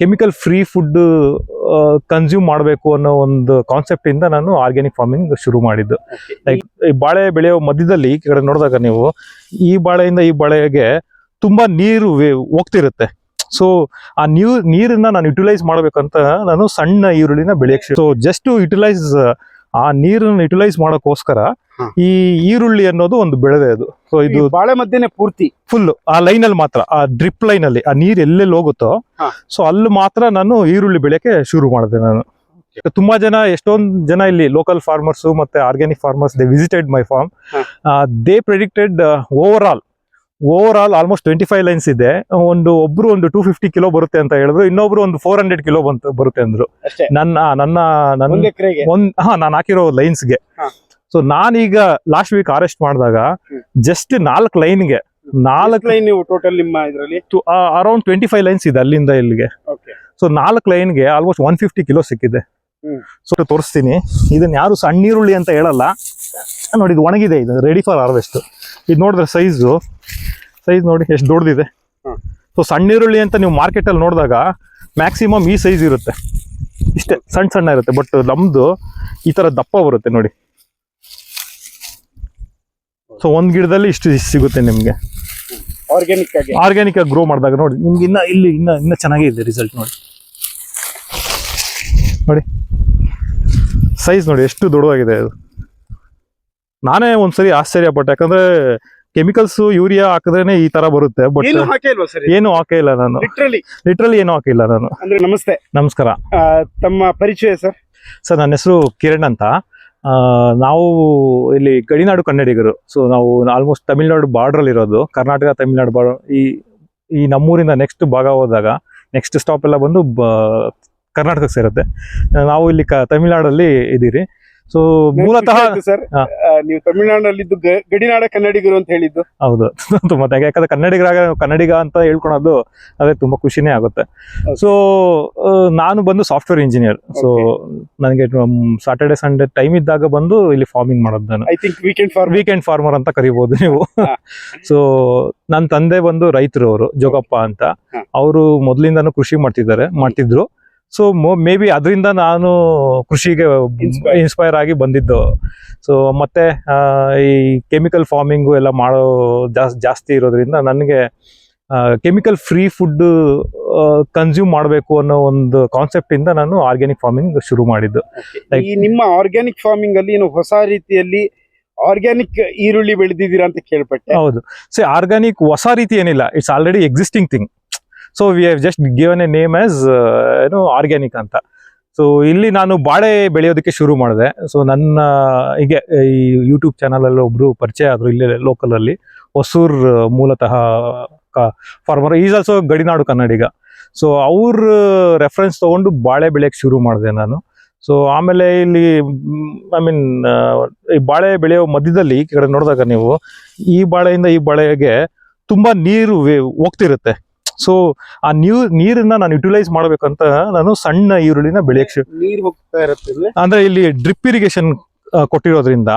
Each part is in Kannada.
ಕೆಮಿಕಲ್ ಫ್ರೀ ಫುಡ್ ಕನ್ಸ್ಯೂಮ್ ಮಾಡಬೇಕು ಅನ್ನೋ ಒಂದು ಕಾನ್ಸೆಪ್ಟ್ ಇಂದ ನಾನು ಆರ್ಗ್ಯಾನಿಕ್ ಫಾರ್ಮಿಂಗ್ ಶುರು ಮಾಡಿದ್ದು. ಲೈಕ್ ಈ ಬಾಳೆ ಬೆಳೆಯೋ ಮಧ್ಯದಲ್ಲಿ ಈ ಕಡೆ ನೋಡಿದಾಗ ನೀವು ಈ ಬಾಳೆಯಿಂದ ಈ ಬಾಳೆಗೆ ತುಂಬಾ ನೀರು ಹೋಗ್ತಿರುತ್ತೆ. ಸೊ ಆ ನೀರನ್ನ ನಾನು ಯುಟಿಲೈಸ್ ಮಾಡ್ಬೇಕಂತ ನಾನು ಸಣ್ಣ ಈರುಳ್ಳಿನ ಬೆಳೆಯಕ್ಕೆ, ಸೊ ಜಸ್ಟ್ ಯುಟಿಲೈಸ್ ಆ ನೀರನ್ನ ಯುಟಿಲೈಸ್ ಮಾಡೋಕ್ಕೋಸ್ಕರ ಈ ಈರುಳ್ಳಿ ಅನ್ನೋದು ಒಂದು ಬೆಳೆದೆ ಅದು. ಸೊ ಇದು ಬಾಳೆ ಮಧ್ಯೆ ಪೂರ್ತಿ ಫುಲ್ ಆ ಲೈನ್ ಅಲ್ಲಿ ಮಾತ್ರ, ಆ ಡ್ರಿಪ್ ಲೈನ್ ಅಲ್ಲಿ ಆ ನೀರ್ ಎಲ್ಲೆಲ್ಲಿ ಹೋಗುತ್ತೋ ಸೊ ಅಲ್ಲಿ ಮಾತ್ರ ನಾನು ಈರುಳ್ಳಿ ಬೆಳೆಯಕ್ಕೆ ಶುರು ಮಾಡಿದೆ ನಾನು. ತುಂಬಾ ಜನ, ಎಷ್ಟೊಂದು ಜನ ಇಲ್ಲಿ ಲೋಕಲ್ ಫಾರ್ಮರ್ಸ್ ಮತ್ತೆ organic farmers they visited my farm. They predicted over all almost 25 lines ಇದೆ. ಒಬ್ರು ಒಂದು 250 ಕಿಲೋ ಬರುತ್ತೆ ಅಂತ ಹೇಳಿದ್ರು, ಇನ್ನೊಬ್ರು ಒಂದು 400 ಕಿಲೋ ಬರುತ್ತೆ ಅಂದ್ರು ನಾನು ಹಾಕಿರೋ ಲೈನ್ಸ್ಗೆ. ಸೊ ನಾನೀಗ ಲಾಸ್ಟ್ ವೀಕ್ ಅರೆಸ್ಟ್ ಮಾಡಿದಾಗ ಜಸ್ಟ್ 4 ಲೈನ್ಗೆ 4 ಲೈನ್ ಟೋಟಲ್ ನಿಮ್ಮ ಇದರಲ್ಲಿ ಅರೌಂಡ್ 25 ಲೈನ್ಸ್ ಇದೆ ಅಲ್ಲಿಂದ ಇಲ್ಲಿಗೆ. ಸೊ 4 ಲೈನ್ಗೆ ಆಲ್ಮೋಸ್ಟ್ 150 ಕಿಲೋ ಸಿಕ್ಕಿದೆ. ಸೊ ತೋರಿಸ್ತೀನಿ, ಇದನ್ನ ಯಾರು ಸಣ್ಣ ಈರುಳ್ಳಿ ಅಂತ ಹೇಳಲ್ಲ ನೋಡಿ. ಇದು ಒಣಗಿದೆ, ಇದು ರೆಡಿ ಫಾರ್ ಹಾರ್ವೆಸ್ಟ್. ಇದು ನೋಡಿದ್ರೆ ಸೈಜ್ ನೋಡಿ ಎಷ್ಟು ದೊಡ್ಡದಿದೆ. ಸೊ ಸಣ್ಣ ಈರುಳ್ಳಿ ಅಂತ ನೀವು ಮಾರ್ಕೆಟ್ ಅಲ್ಲಿ ನೋಡಿದಾಗ ಮ್ಯಾಕ್ಸಿಮಮ್ ಈ ಸೈಜ್ ಇರುತ್ತೆ, ಇಷ್ಟೇ ಸಣ್ಣ ಇರುತ್ತೆ. ಬಟ್ ನಮ್ದು ಈ ತರ ದಪ್ಪ ಬರುತ್ತೆ ನೋಡಿ. ಸೊ ಒಂದ್ ಗಿಡದಲ್ಲಿ ಇಷ್ಟು ಸಿಗುತ್ತೆ ನಿಮ್ಗೆ ಆರ್ಗ್ಯಾನಿಕ್ ಆಗಿ ಗ್ರೋ ಮಾಡಿದಾಗ. ನೋಡಿ ನಿಮ್ಗೆ ಇನ್ನ ಚೆನ್ನಾಗೇ ಇದೆ ರಿಸಲ್ಟ್. ನೋಡಿ ಸೈಜ್ ನೋಡಿ ಎಷ್ಟು ದೊಡ್ಡದಾಗಿದೆ ಅದು. ನಾನೇ ಒಂದ್ಸರಿ ಆಶ್ಚರ್ಯಪಟ್ಟೆ, ಯಾಕಂದ್ರೆ ಕೆಮಿಕಲ್ಸ್ ಯೂರಿಯಾ ಹಾಕಿದ್ರೇನೆ ಈ ತರ ಬರುತ್ತೆ. ಬಟ್ ಏನು ಹಾಕಿಲ್ಲ ನಾನು, ಲಿಟ್ರಲಿ ಏನು ಹಾಕಿಲ್ಲ ನಾನು. ನಮಸ್ಕಾರ. ತಮ್ಮ ಪರಿಚಯ ಸರ್? ಸರ್ ನನ್ನ ಹೆಸರು ಕಿರಣ್ ಅಂತ. ನಾವು ಇಲ್ಲಿ ಗಡಿನಾಡು ಕನ್ನಡಿಗರು. ಸೊ ನಾವು ಆಲ್ಮೋಸ್ಟ್ ತಮಿಳ್ನಾಡು ಬಾರ್ಡರ್ ಅಲ್ಲಿ ಇರೋದು, ಕರ್ನಾಟಕ ತಮಿಳ್ನಾಡು ಬಾರ್ಡರ್. ಈ ನಮ್ಮೂರಿಂದ ನೆಕ್ಸ್ಟ್ ಭಾಗ ಹೋದಾಗ ನೆಕ್ಸ್ಟ್ ಸ್ಟಾಪ್ ಎಲ್ಲ ಬಂದು ಕರ್ನಾಟಕಕ್ಕೆ ಸೇರುತ್ತೆ. ನಾವು ಇಲ್ಲಿ ತಮಿಳ್ನಾಡಲ್ಲಿ ಇದೀರಿ. ಸೊ ಮೂಲತಃ ಸರ್ ನೀವು ತಮಿಳ್ನಾಡಿನಲ್ಲಿದ್ದು ಗಡಿನಾಡ ಕನ್ನಡಿಗರು ಅಂತ ಹೇಳಿದ್ದು ಹೌದು. ಮತ್ತೆ ಯಾಕಂದ್ರೆ ಕನ್ನಡಿಗ ಅಂತ ಹೇಳ್ಕೊಳೋದು ಅದೇ ತುಂಬಾ ಖುಷಿನೇ ಆಗುತ್ತೆ. ಸೊ ನಾನು ಬಂದು ಸಾಫ್ಟ್ವೇರ್ ಇಂಜಿನಿಯರ್. ಸೊ ನನಗೆ ಸಾಟರ್ಡೆ ಸಂಡೇ ಟೈಮ್ ಇದ್ದಾಗ ಬಂದು ಇಲ್ಲಿ ಫಾರ್ಮಿಂಗ್ ಮಾಡೋದು ನಾನು. ಐ ಥಿಂಕ್ ವೀಕೆಂಡ್ ಫಾರ್ಮರ್ ಅಂತ ಕರಿಬಹುದು ನೀವು. ಸೊ ನನ್ನ ತಂದೆ ಬಂದು ರೈತರು, ಅವರು ಜೋಗಪ್ಪ ಅಂತ. ಅವರು ಮೊದಲಿಂದಾನು ಕೃಷಿ ಮಾಡ್ತಿದ್ರು. ಸೊ ಮೇ ಬಿ ಅದರಿಂದ ನಾನು ಕೃಷಿಗೆ ಇನ್ಸ್ಪೈರ್ ಆಗಿ ಬಂದಿದ್ದು. ಸೊ ಮತ್ತೆ ಈ ಕೆಮಿಕಲ್ ಫಾರ್ಮಿಂಗು ಎಲ್ಲ ಮಾಡೋ ಜಾಸ್ತಿ ಇರೋದ್ರಿಂದ ನನಗೆ ಕೆಮಿಕಲ್ ಫ್ರೀ ಫುಡ್ ಕನ್ಸ್ಯೂಮ್ ಮಾಡಬೇಕು ಅನ್ನೋ ಒಂದು ಕಾನ್ಸೆಪ್ಟ್ ಇಂದ ನಾನು ಆರ್ಗ್ಯಾನಿಕ್ ಫಾರ್ಮಿಂಗ್ ಶುರು ಮಾಡಿದ್ದು. ನಿಮ್ಮ ಆರ್ಗ್ಯಾನಿಕ್ ಫಾರ್ಮಿಂಗ್ ಅಲ್ಲಿ ಏನು ಹೊಸ ರೀತಿಯಲ್ಲಿ ಆರ್ಗ್ಯಾನಿಕ್ ಈರುಳ್ಳಿ ಬೆಳೆದಿದ್ದೀರಾ ಅಂತ ಕೇಳ್ಪಟ್ಟೆ. ಹೌದು. ಸೊ ಆರ್ಗ್ಯಾನಿಕ್ ಹೊಸ ರೀತಿ ಏನಿಲ್ಲ, it's already existing thing. So we have just given A name as organic ಅಂತ. ಸೊ ಇಲ್ಲಿ ನಾನು ಬಾಳೆ ಬೆಳೆಯೋದಕ್ಕೆ ಶುರು ಮಾಡಿದೆ. ಸೊ ನನ್ನ ಹೀಗೆ ಈ ಯೂಟ್ಯೂಬ್ ಚಾನಲ್ ಅಲ್ಲಿ ಒಬ್ರು ಪರಿಚಯ ಆದ್ರು ಇಲ್ಲೇ ಲೋಕಲ್ ಅಲ್ಲಿ, ಹೊಸೂರ್ ಮೂಲತಃ ಫಾರ್ಮರ್, ಈಸ್ ಆಲ್ಸೋ ಗಡಿನಾಡು ಕನ್ನಡಿಗ. ಸೊ ಅವ್ರ ರೆಫರೆನ್ಸ್ ತಗೊಂಡು ಬಾಳೆ ಬೆಳೆಯಕ್ಕೆ ಶುರು ಮಾಡಿದೆ ನಾನು. ಸೊ ಆಮೇಲೆ ಇಲ್ಲಿ ಈ ಬಾಳೆ ಬೆಳೆಯೋ ಮಧ್ಯದಲ್ಲಿ ಈ ಕಡೆ ನೋಡಿದಾಗ ನೀವು ಈ ಬಾಳೆಯಿಂದ ಈ ಬಾಳೆಗೆ ತುಂಬಾ ನೀರು ಹೋಗ್ತಿರುತ್ತೆ. ಸೊ ಆ ನೀರನ್ನ ನಾನು ಯುಟಿಲೈಸ್ ಮಾಡ್ಬೇಕಂತ ನಾನು ಸಣ್ಣ ಈರುಳ್ಳಿನ ಬೆಳೆಯಕ್ಕೆ ನೀರು ಹೋಗ್ತಾ ಇರುತ್ತೆ. ಅಂದ್ರೆ ಇಲ್ಲಿ ಡ್ರಿಪ್ ಇರಿಗೇಷನ್ ಕೊಟ್ಟಿರೋದ್ರಿಂದ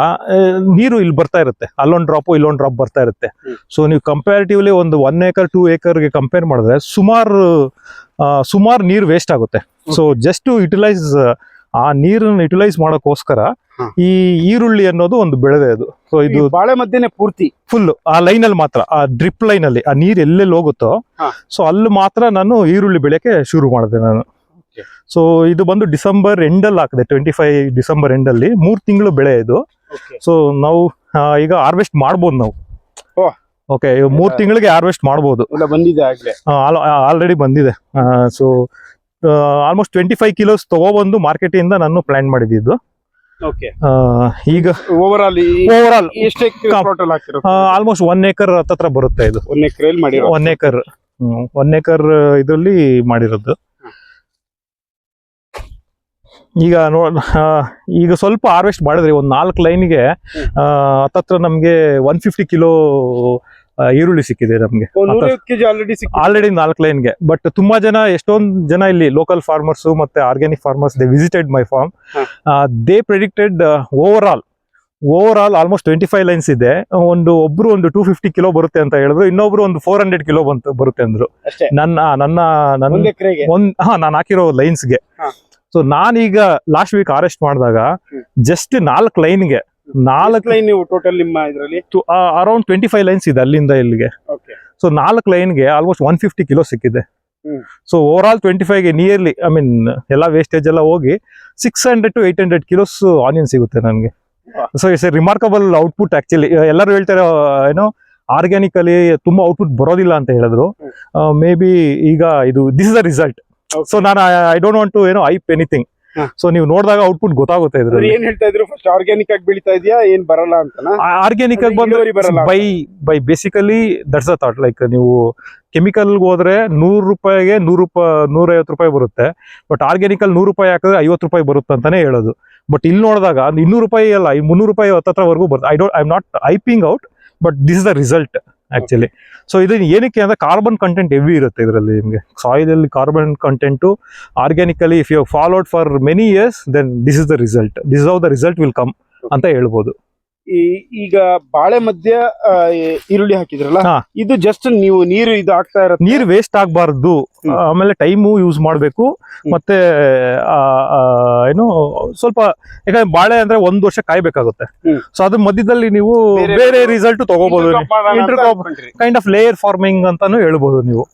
ನೀರು ಇಲ್ಲಿ ಬರ್ತಾ ಇರುತ್ತೆ, ಅಲ್ಲೊಂದು ಡ್ರಾಪ್ ಇಲ್ಲೊಂದು ಡ್ರಾಪ್ ಬರ್ತಾ ಇರುತ್ತೆ. ಸೊ ನೀವು ಕಂಪ್ಯಾರಿಟಿವ್ಲಿ ಒಂದು 1 acre 2 acreಗೆ ಕಂಪೇರ್ ಮಾಡಿದ್ರೆ ಸುಮಾರು ನೀರು ವೇಸ್ಟ್ ಆಗುತ್ತೆ. ಸೊ ಜಸ್ಟ್ ಯುಟಿಲೈಸ್ ಆ ನೀರನ್ನ ಯುಟಿಲೈಸ್ ಮಾಡೋಕ್ಕೋಸ್ಕರ ಈ ಈರುಳ್ಳಿ ಅನ್ನೋದು ಒಂದು ಬೆಳೆದೆ ಅದು. ಸೊ ಇದು ಬಾಳೆ ಮಧ್ಯೆ ಪೂರ್ತಿ ಫುಲ್ ಆ ಲೈನ್ ಅಲ್ಲಿ ಮಾತ್ರ, ಆ ಡ್ರಿಪ್ ಲೈನ್ ಅಲ್ಲಿ ಆ ನೀರ್ ಎಲ್ಲೆಲ್ಲಿ ಹೋಗುತ್ತೋ ಸೊ ಅಲ್ಲಿ ಮಾತ್ರ ನಾನು ಈರುಳ್ಳಿ ಬೆಳೆಯಕ್ಕೆ ಶುರು ಮಾಡಿದೆ ನಾನು. ಸೊ ಇದು ಬಂದು ಡಿಸೆಂಬರ್ ಎಂಡಲ್ಲಿ ಹಾಕಿದೆ, 25 ಡಿಸೆಂಬರ್ ಎಂಡಲ್ಲಿ. 3 ತಿಂಗಳು ಬೆಳೆ ಇದು. ಸೊ ನಾವು ಈಗ ಹಾರ್ವೆಸ್ಟ್ ಮಾಡ್ಬೋದು ನಾವು. ಓಕೆ, 3 ತಿಂಗಳಿಗೆ ಹಾರ್ವೆಸ್ಟ್ ಮಾಡ್ಬೋದು. ಆಲ್ರೆಡಿ ಬಂದಿದೆ. ಸೊ ಆಲ್ಮೋಸ್ಟ್ 25 ಕಿಲೋಸ್ ತಗೊಬಂದು ಮಾರ್ಕೆಟ್ ಇಂದ ನಾನು ಪ್ಲಾನ್ ಮಾಡಿದ್ದು. ಈಗ ಓವರ್ ಆಲ್ ಆಲ್ಮೋಸ್ಟ್ 1 acre ಹತ್ರ ಬರುತ್ತೆ ಇದು. 1 acre ಇದರಲ್ಲಿ ಮಾಡಿರೋದು. ಈಗ ಸ್ವಲ್ಪ ಹಾರ್ವೆಸ್ಟ್ ಮಾಡಿದ್ರಿ, ಒಂದು 4 ಲೈನ್ಗೆ ಹತ್ತತ್ರ ನಮ್ಗೆ 150 ಕಿಲೋ ಈರುಳ್ಳಿ ಸಿಕ್ಕಿದೆ ನಮ್ಗೆ ಆಲ್ರೆಡಿ 4 ಲೈನ್ಗೆ. ಬಟ್ ತುಂಬಾ ಜನ, ಎಷ್ಟೊಂದು ಜನ ಇಲ್ಲಿ ಲೋಕಲ್ ಫಾರ್ಮರ್ಸ್ ಮತ್ತೆ organic farmers they visited my farm. They predicted over over all almost 25 lines ಇದೆ. ಒಬ್ರು ಒಂದು 250 ಕಿಲೋ ಬರುತ್ತೆ ಅಂತ ಹೇಳಿದ್ರು, ಇನ್ನೊಬ್ರು ಒಂದು 400 ಕಿಲೋ ಬರುತ್ತೆ ಅಂದ್ರು. ಅಷ್ಟೇ ನನ್ನ ಒಂದ್ ಎಕರೆಗೆ ನಾನು ಹಾಕಿರೋ ಲೈನ್ಸ್ಗೆ. ಹಾ. ಸೊ ನಾನೀಗ ಲಾಸ್ಟ್ ವೀಕ್ ಅರೆಸ್ಟ್ ಮಾಡಿದಾಗ ಜಸ್ಟ್ 4 ಲೈನ್ಗೆ ಲೈನ್ ನೀವು ಟೋಟಲ್ ನಿಮ್ಮ ಇದರಲ್ಲಿ ಅರೌಂಡ್ 25 ಲೈನ್ಸ್ ಇದೆ ಅಲ್ಲಿಂದ ಇಲ್ಲಿಗೆ. ಓಕೆ ಸೊ 4 ಲೈನ್ಗೆ ಆಲ್ಮೋಸ್ಟ್ 150 ಕಿಲೋ ಸಿಕ್ಕಿದೆ. ಹ್ಮ್. ಸೊ ಓವರ್ ಆಲ್ 25ಗೆ ನಿಯರ್ಲಿ ಐ ಮೀನ್ ಎಲ್ಲ ವೇಸ್ಟೇಜ್ ಎಲ್ಲ ಹೋಗಿ 600 to 800 ಕಿಲೋಸ್ ಆನಿಯನ್ ಸಿಗುತ್ತೆ ನನಗೆ. So it's a remarkable output actually. ಎಲ್ಲರೂ ಹೇಳ್ತಾರೆ ಏನೋ ಆರ್ಗ್ಯಾನಿಕಲಿ ತುಂಬಾ ಔಟ್ಪುಟ್ ಬರೋದಿಲ್ಲ ಅಂತ ಹೇಳಿದ್ರು. ಮೇ ಬಿ ಈಗ this is the result. So ನಾನು I don't want to hype anything. So ನೀವು ನೋಡಿದಾಗ ಔಟ್ಪುಟ್ ಗೊತ್ತಾಗುತ್ತೆ ಇದ್ರಲ್ಲಿ. ಏನ್ ಹೇಳ್ತಾ ಇದ್ರು ಫಸ್ಟ್ ಆರ್ಗ್ಯಾನಿಕ್ ಆಗಿ ಬೆಳೀತಾ ಇದೆಯಾ ಏನ್ ಬರಲ್ಲ ಅಂತನಾ? ಆರ್ಗ್ಯಾನಿಕ್ ಆಗಿ ಇಳುವರಿ ಬರಲ್ಲ ಅಂತ. By basically that's a thought. Like ನೀವು ಕೆಮಿಕಲ್ ಹೋದ್ರೆ 100 ರೂಪಾಯಿಗೆ 150 ರೂಪಾಯಿ ಬರುತ್ತೆ. ಬಟ್ ಆರ್ಗ್ಯಾನಿಕಲ್ 100 ರೂಪಾಯಿ ಹಾಕಿದ್ರೆ 50 ರೂಪಾಯಿ ಬರುತ್ತೆ ಅಂತಾನೆ ಹೇಳೋದು. ಬಟ್ ಇಲ್ಲಿ ನೋಡಿದಾಗ 200 ರೂಪಾಯಿ ಅಲ್ಲ, 300 ರೂಪಾಯಿ ಹತ್ತತ್ರವರೆಗೂ ಬರುತ್ತೆ. I am not hyping out, but this is the result actually. So ಇದು ಏನಕ್ಕೆ ಅಂದ್ರೆ ಕಾರ್ಬನ್ ಕಂಟೆಂಟ್ ಹೆವಿ ಇರುತ್ತೆ ಇದರಲ್ಲಿ. ನಿಮಗೆ ಸಾಯಿಲ್ ಅಲ್ಲಿ carbon content organically if you followed for many years then this is the result. This is how the result will come ಅಂತ ಹೇಳ್ಬೋದು. ಈಗ ಬಾಳೆ ಮಧ್ಯ ಈರುಳ್ಳಿ ಹಾಕಿದ್ರಲ್ಲ, ಹಾ. ಇದು ಜಸ್ಟ್ ನೀವು ನೀರು ಇದು ಆಗ್ತಾ ಇರತ್ತೆ, ನೀರು ವೇಸ್ಟ್ ಆಗಬಾರ್ದು. ಆಮೇಲೆ ಟೈಮು ಯೂಸ್ ಮಾಡಬೇಕು. ಮತ್ತೆ ಸ್ವಲ್ಪ ಯಾಕಂದ್ರೆ ಬಾಳೆ ಅಂದ್ರೆ 1 ವರ್ಷ ಕಾಯ್ಬೇಕಾಗುತ್ತೆ. ಸೊ ಅದ್ರ ಮಧ್ಯದಲ್ಲಿ ನೀವು ಬೇರೆ ರಿಸಲ್ಟ್ ತಗೋಬಹುದು. ಕೈಂಡ್ ಆಫ್ ಲೇಯರ್ ಫಾರ್ಮಿಂಗ್ ಅಂತಾನು ಹೇಳ್ಬೋದು ನೀವು.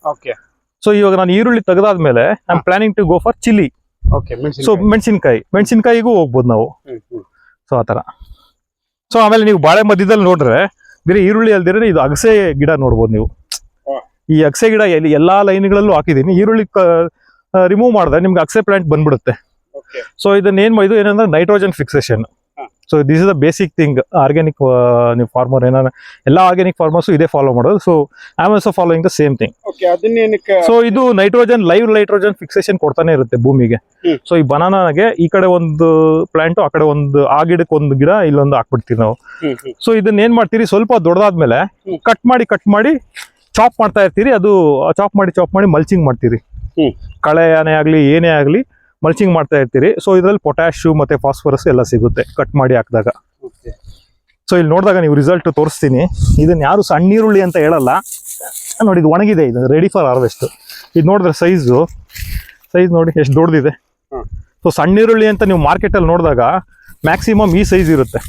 ಸೊ ಇವಾಗ ನಾನು ಈರುಳ್ಳಿ ತೆಗೆದಾದ್ಮೇಲೆ I am planning to go for chilli. So ಮೆಣಸಿನಕಾಯಿಗೂ ಹೋಗ್ಬೋದು ನಾವು. ಸೊ ಆತರ. ಸೊ ಆಮೇಲೆ ನೀವು ಬಾಳೆ ಮಧ್ಯದಲ್ಲಿ ನೋಡ್ರೆ ಬೇರೆ ಈರುಳ್ಳಿ ಅಲ್ದಿರ ಇದು ಅಗಸೆ ಗಿಡ ನೋಡ್ಬೋದು ನೀವು. ಈ ಅಗಸೆ ಗಿಡ ಎಲ್ಲಾ ಲೈನ್ಗಳಲ್ಲೂ ಹಾಕಿದೀನಿ. ಈರುಳ್ಳಿ ರಿಮೂವ್ ಮಾಡಿದ್ರೆ ನಿಮ್ಗೆ ಅಗಸೆ ಪ್ಲಾಂಟ್ ಬಂದ್ಬಿಡುತ್ತೆ. ಸೊ ಇದು ಏನಂದ್ರೆ nitrogen fixation. So this is the basic thing. Organic ನೀವು ಫಾರ್ಮರ್ ಏನಾರ ಎಲ್ಲ ಆರ್ಗ್ಯಾನಿಕ್ ಫಾರ್ಮರ್ಸ್ ಇದೇ ಫಾಲೋ ಮಾಡೋದು. So I am also following the same thing. So ಇದು ಲೈವ್ ನೈಟ್ರೋಜನ್ ಫಿಕ್ಸೇಷನ್ ಕೊಡ್ತಾನೆ ಇರುತ್ತೆ ಭೂಮಿಗೆ. ಸೊ ಈ ಬನಾನಾಗೆ ಈ ಕಡೆ ಒಂದು ಪ್ಲಾಂಟ್, ಆ ಕಡೆ ಆ ಗಿಡಕ್ಕೆ ಒಂದು ಗಿಡ, ಇಲ್ಲೊಂದು ಹಾಕ್ಬಿಡ್ತೀವಿ ನಾವು. ಸೊ ಇದನ್ನ ಏನ್ ಮಾಡ್ತೀರಿ, ಸ್ವಲ್ಪ ದೊಡ್ಡದಾದ್ಮೇಲೆ ಕಟ್ ಮಾಡಿ ಚಾಪ್ ಮಾಡ್ತಾ ಇರ್ತೀರಿ. ಅದು ಚಾಪ್ ಮಾಡಿ ಮಲ್ಚಿಂಗ್ ಮಾಡ್ತೀರಿ. ಕಳೆನೇ ಆಗ್ಲಿ ಏನೇ ಆಗ್ಲಿ ಮಲ್ಚಿಂಗ್ ಮಾಡ್ತಾ ಇರ್ತೀರಿ. ಸೊ ಇದ್ರಲ್ಲಿ ಪೊಟ್ಯಾಶು ಮತ್ತೆ ಫಾಸ್ಫರಸ್ ಎಲ್ಲ ಸಿಗುತ್ತೆ ಕಟ್ ಮಾಡಿ ಹಾಕಿದಾಗ. ಸೊ ಇಲ್ಲಿ ನೋಡಿದಾಗ ನೀವು ರಿಸಲ್ಟ್ ತೋರಿಸ್ತೀನಿ. ಇದನ್ನ ಯಾರು ಸಣ್ಣ ಈರುಳ್ಳಿ ಅಂತ ಹೇಳಲ್ಲ ನೋಡಿ. ಇದು ಒಣಗಿದೆ, ಇದು ರೆಡಿ ಫಾರ್ ಹಾರ್ವೆಸ್ಟ್. ಇದು ನೋಡಿದ್ರೆ ಸೈಜ್ ನೋಡಿ ಎಷ್ಟು ದೊಡ್ಡದಿದೆ. ಸೊ ಸಣ್ಣ ಈರುಳ್ಳಿ ಅಂತ ನೀವು ಮಾರ್ಕೆಟಲ್ಲಿ ನೋಡಿದಾಗ ಮ್ಯಾಕ್ಸಿಮಮ್ ಈ ಸೈಜ್ ಇರುತ್ತೆ,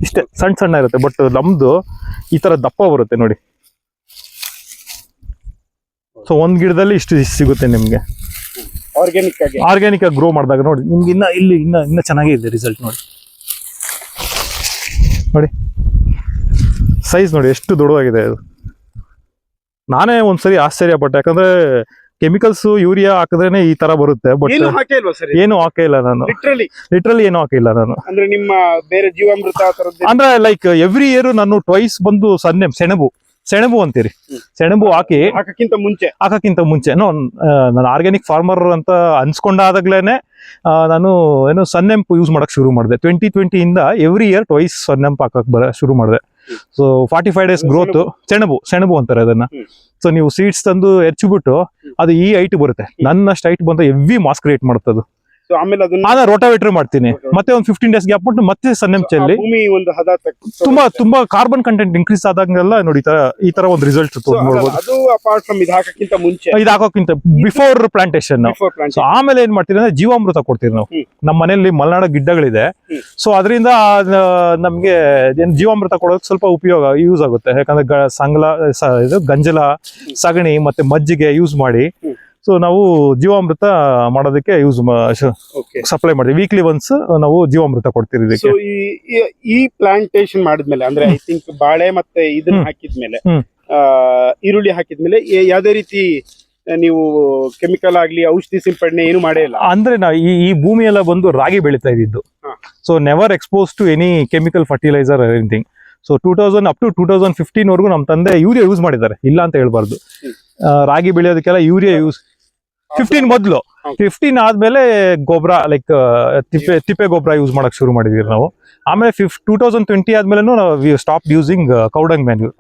ಇಷ್ಟೇ ಸಣ್ಣ ಇರುತ್ತೆ. ಬಟ್ ನಮ್ದು ಈ ತರ ದಪ್ಪ ಬರುತ್ತೆ ನೋಡಿ. ಸೊ ಒಂದ್ ಗಿಡದಲ್ಲಿ ಇಷ್ಟು ಸಿಗುತ್ತೆ ನಿಮ್ಗೆ ಆರ್ಗ್ಯಾನಿಕ್ ಆಗಿ ಗ್ರೋ ಮಾಡಿದಾಗ. ನೋಡಿ ನಿಮ್ಗೆ ಇನ್ನ ಚೆನ್ನಾಗೇ ಇದೆ ರಿಸಲ್ಟ್. ನೋಡಿ ಸೈಜ್ ನೋಡಿ ಎಷ್ಟು ದೊಡ್ಡದಾಗಿದೆ ಅದು. ನಾನೇ ಒಂದ್ಸರಿ ಆಶ್ಚರ್ಯ ಪಟ್ಟೆ, ಯಾಕಂದ್ರೆ ಕೆಮಿಕಲ್ಸ್ ಯೂರಿಯಾ ಹಾಕಿದ್ರೇನೆ ಈ ತರ ಬರುತ್ತೆ. ಬಟ್ ಏನು ಹಾಕಿಲ್ಲ ನಾನು, ಲಿಟ್ರಲಿ ಏನು ಹಾಕಿಲ್ಲ ನಾನು. ಅಂದ್ರೆ ನಿಮ್ಮ ಬೇರೆ ಜೀವಾಮೃತ ಅಂದ್ರೆ ಲೈಕ್ ಎವ್ರಿ ಇಯರ್ ನಾನು ಟ್ವೈಸ್ ಬಂದು ಸೆಣಬು ಅಂತೀರಿ, ಸೆಣಬು ಹಾಕಕ್ಕಿಂತ ಮುಂಚೆ ನಾನು ಆರ್ಗ್ಯಾನಿಕ್ ಫಾರ್ಮರ್ ಅಂತ ಅನ್ಸ್ಕೊಂಡಾದಾಗ್ಲೇನೆ ನಾನು ಸನ್ನೆಂಪು ಯೂಸ್ ಮಾಡಕ್ ಶುರು ಮಾಡಿದೆ. 2020 ಇಂದ ಎವ್ರಿ ಇಯರ್ ಟ್ವೈಸ್ ಸನ್ನೆಂಪು ಹಾಕಕ್ ಶುರು ಮಾಡಿದೆ. ಸೊ 45 days ಗ್ರೋತ್ ಸೆಣಬು ಅಂತಾರೆ ಅದನ್ನ. ಸೊ ನೀವು ಸೀಡ್ಸ್ ತಂದು ಎರ್ಚಿಬಿಟ್ಟು ಅದು ಈ ಹೈಟ್ ಬರುತ್ತೆ. ನನ್ನಷ್ಟು ಹೈಟ್ ಬಂದ್ರೆ ಎವ್ವಿ ಮಾಸ್ ಕ್ರಿಯೇಟ್ ಮಾಡುತ್ತೆ ಅದು. ನಾನು ರೋಟಾವೇಟರ್ ಮಾಡ್ತೀನಿ, ಮತ್ತೆ ಒಂದು 15 days ಗ್ಯಾಪ್ ಬಿಟ್ಟು ಮತ್ತೆ ಸನ್ನೆಂಪು ಚೆಲ್ಲಿ ತುಂಬಾ ಕಾರ್ಬನ್ ಕಂಟೆಂಟ್ ಇನ್ಕ್ರೀಸ್ ಆದಂಗೆಲ್ಲ ನೋಡಿ ಈ ತರ ಒಂದು ರಿಸಲ್ಟ್ ಇದು ಹಾಕೋಕ್ಕಿಂತ ಬಿಫೋರ್ ಪ್ಲಾಂಟೇಶನ್. ಸೊ ಆಮೇಲೆ ಏನ್ ಮಾಡ್ತೀವಿ ಅಂದ್ರೆ ಜೀವಾಮೃತ ಕೊಡ್ತೀವಿ ನಾವು. ನಮ್ಮ ಮನೆಯಲ್ಲಿ ಮಲೆನಾಡ ಗಿಡ್ಡಗಳಿದೆ. ಸೊ ಅದರಿಂದ ನಮ್ಗೆ ಜೀವಾಮೃತ ಕೊಡೋಕೆ ಸ್ವಲ್ಪ ಯೂಸ್ ಆಗುತ್ತೆ. ಯಾಕಂದ್ರೆ ಗಂಜಲ, ಸಗಣಿ ಮತ್ತೆ ಮಜ್ಜಿಗೆ ಯೂಸ್ ಮಾಡಿ ಸೊ ನಾವು ಜೀವಾಮೃತ ಮಾಡೋದಕ್ಕೆ ಸಪ್ಲೈ ಮಾಡ್ತೀವಿ. ವೀಕ್ಲಿ ಒನ್ಸ್ ನಾವು ಜೀವಾಮೃತ ಕೊಡ್ತೀವಿ ಇದಕ್ಕೆ. ಈ ಪ್ಲಾಂಟೇಶನ್ ಮಾಡಿದ್ಮೇಲೆ ಅಂದ್ರೆ ಐ ಥಿಂಕ್ ಬಾಳೆ ಮತ್ತೆ ಇದನ್ನ ಹಾಕಿದ್ಮೇಲೆ ಈರುಳ್ಳಿ ಹಾಕಿದ್ಮೇಲೆ ಯಾವ್ದೇ ರೀತಿ ನೀವು ಕೆಮಿಕಲ್ ಆಗ್ಲಿ ಔಷಧಿ ಸಿಂಪಡಣೆ ಏನು ಮಾಡೇ ಇಲ್ಲ ಅಂದ್ರೆ ನಾವು ಈ ಭೂಮಿ ಎಲ್ಲ ಬಂದು ರಾಗಿ ಬೆಳೀತಾ ಇದ್ದಿದ್ದು. So never expose to any chemical fertiliser anything. So 2000 up to 2015 ವರ್ಗು ನಮ್ಮ ತಂದೆ ಯೂರಿಯಾ ಯೂಸ್ ಮಾಡಿದ್ದಾರೆ, ಇಲ್ಲ ಅಂತ ಹೇಳ್ಬಾರ್ದು. ರಾಗಿ ಬೆಳೆಯೋದಕ್ಕೆಲ್ಲ ಯೂರಿಯಾ 15 ಮೊದಲು, 15 ಆದ್ಮೇಲೆ ಗೊಬ್ಬರ ಲೈಕ್ ತಿಪ್ಪೆ ಗೊಬ್ಬರ ಯೂಸ್ ಮಾಡಕ್ ಶುರು ಮಾಡಿದೀವಿ ನಾವು. ಆಮೇಲೆ 2020 ಆದ್ಮೇಲೆ ನಾವು ಸ್ಟಾಪ್ ಯೂಸಿಂಗ್ ಕೌಡಂಗ್ ಮ್ಯಾನ್ಯೂರ್,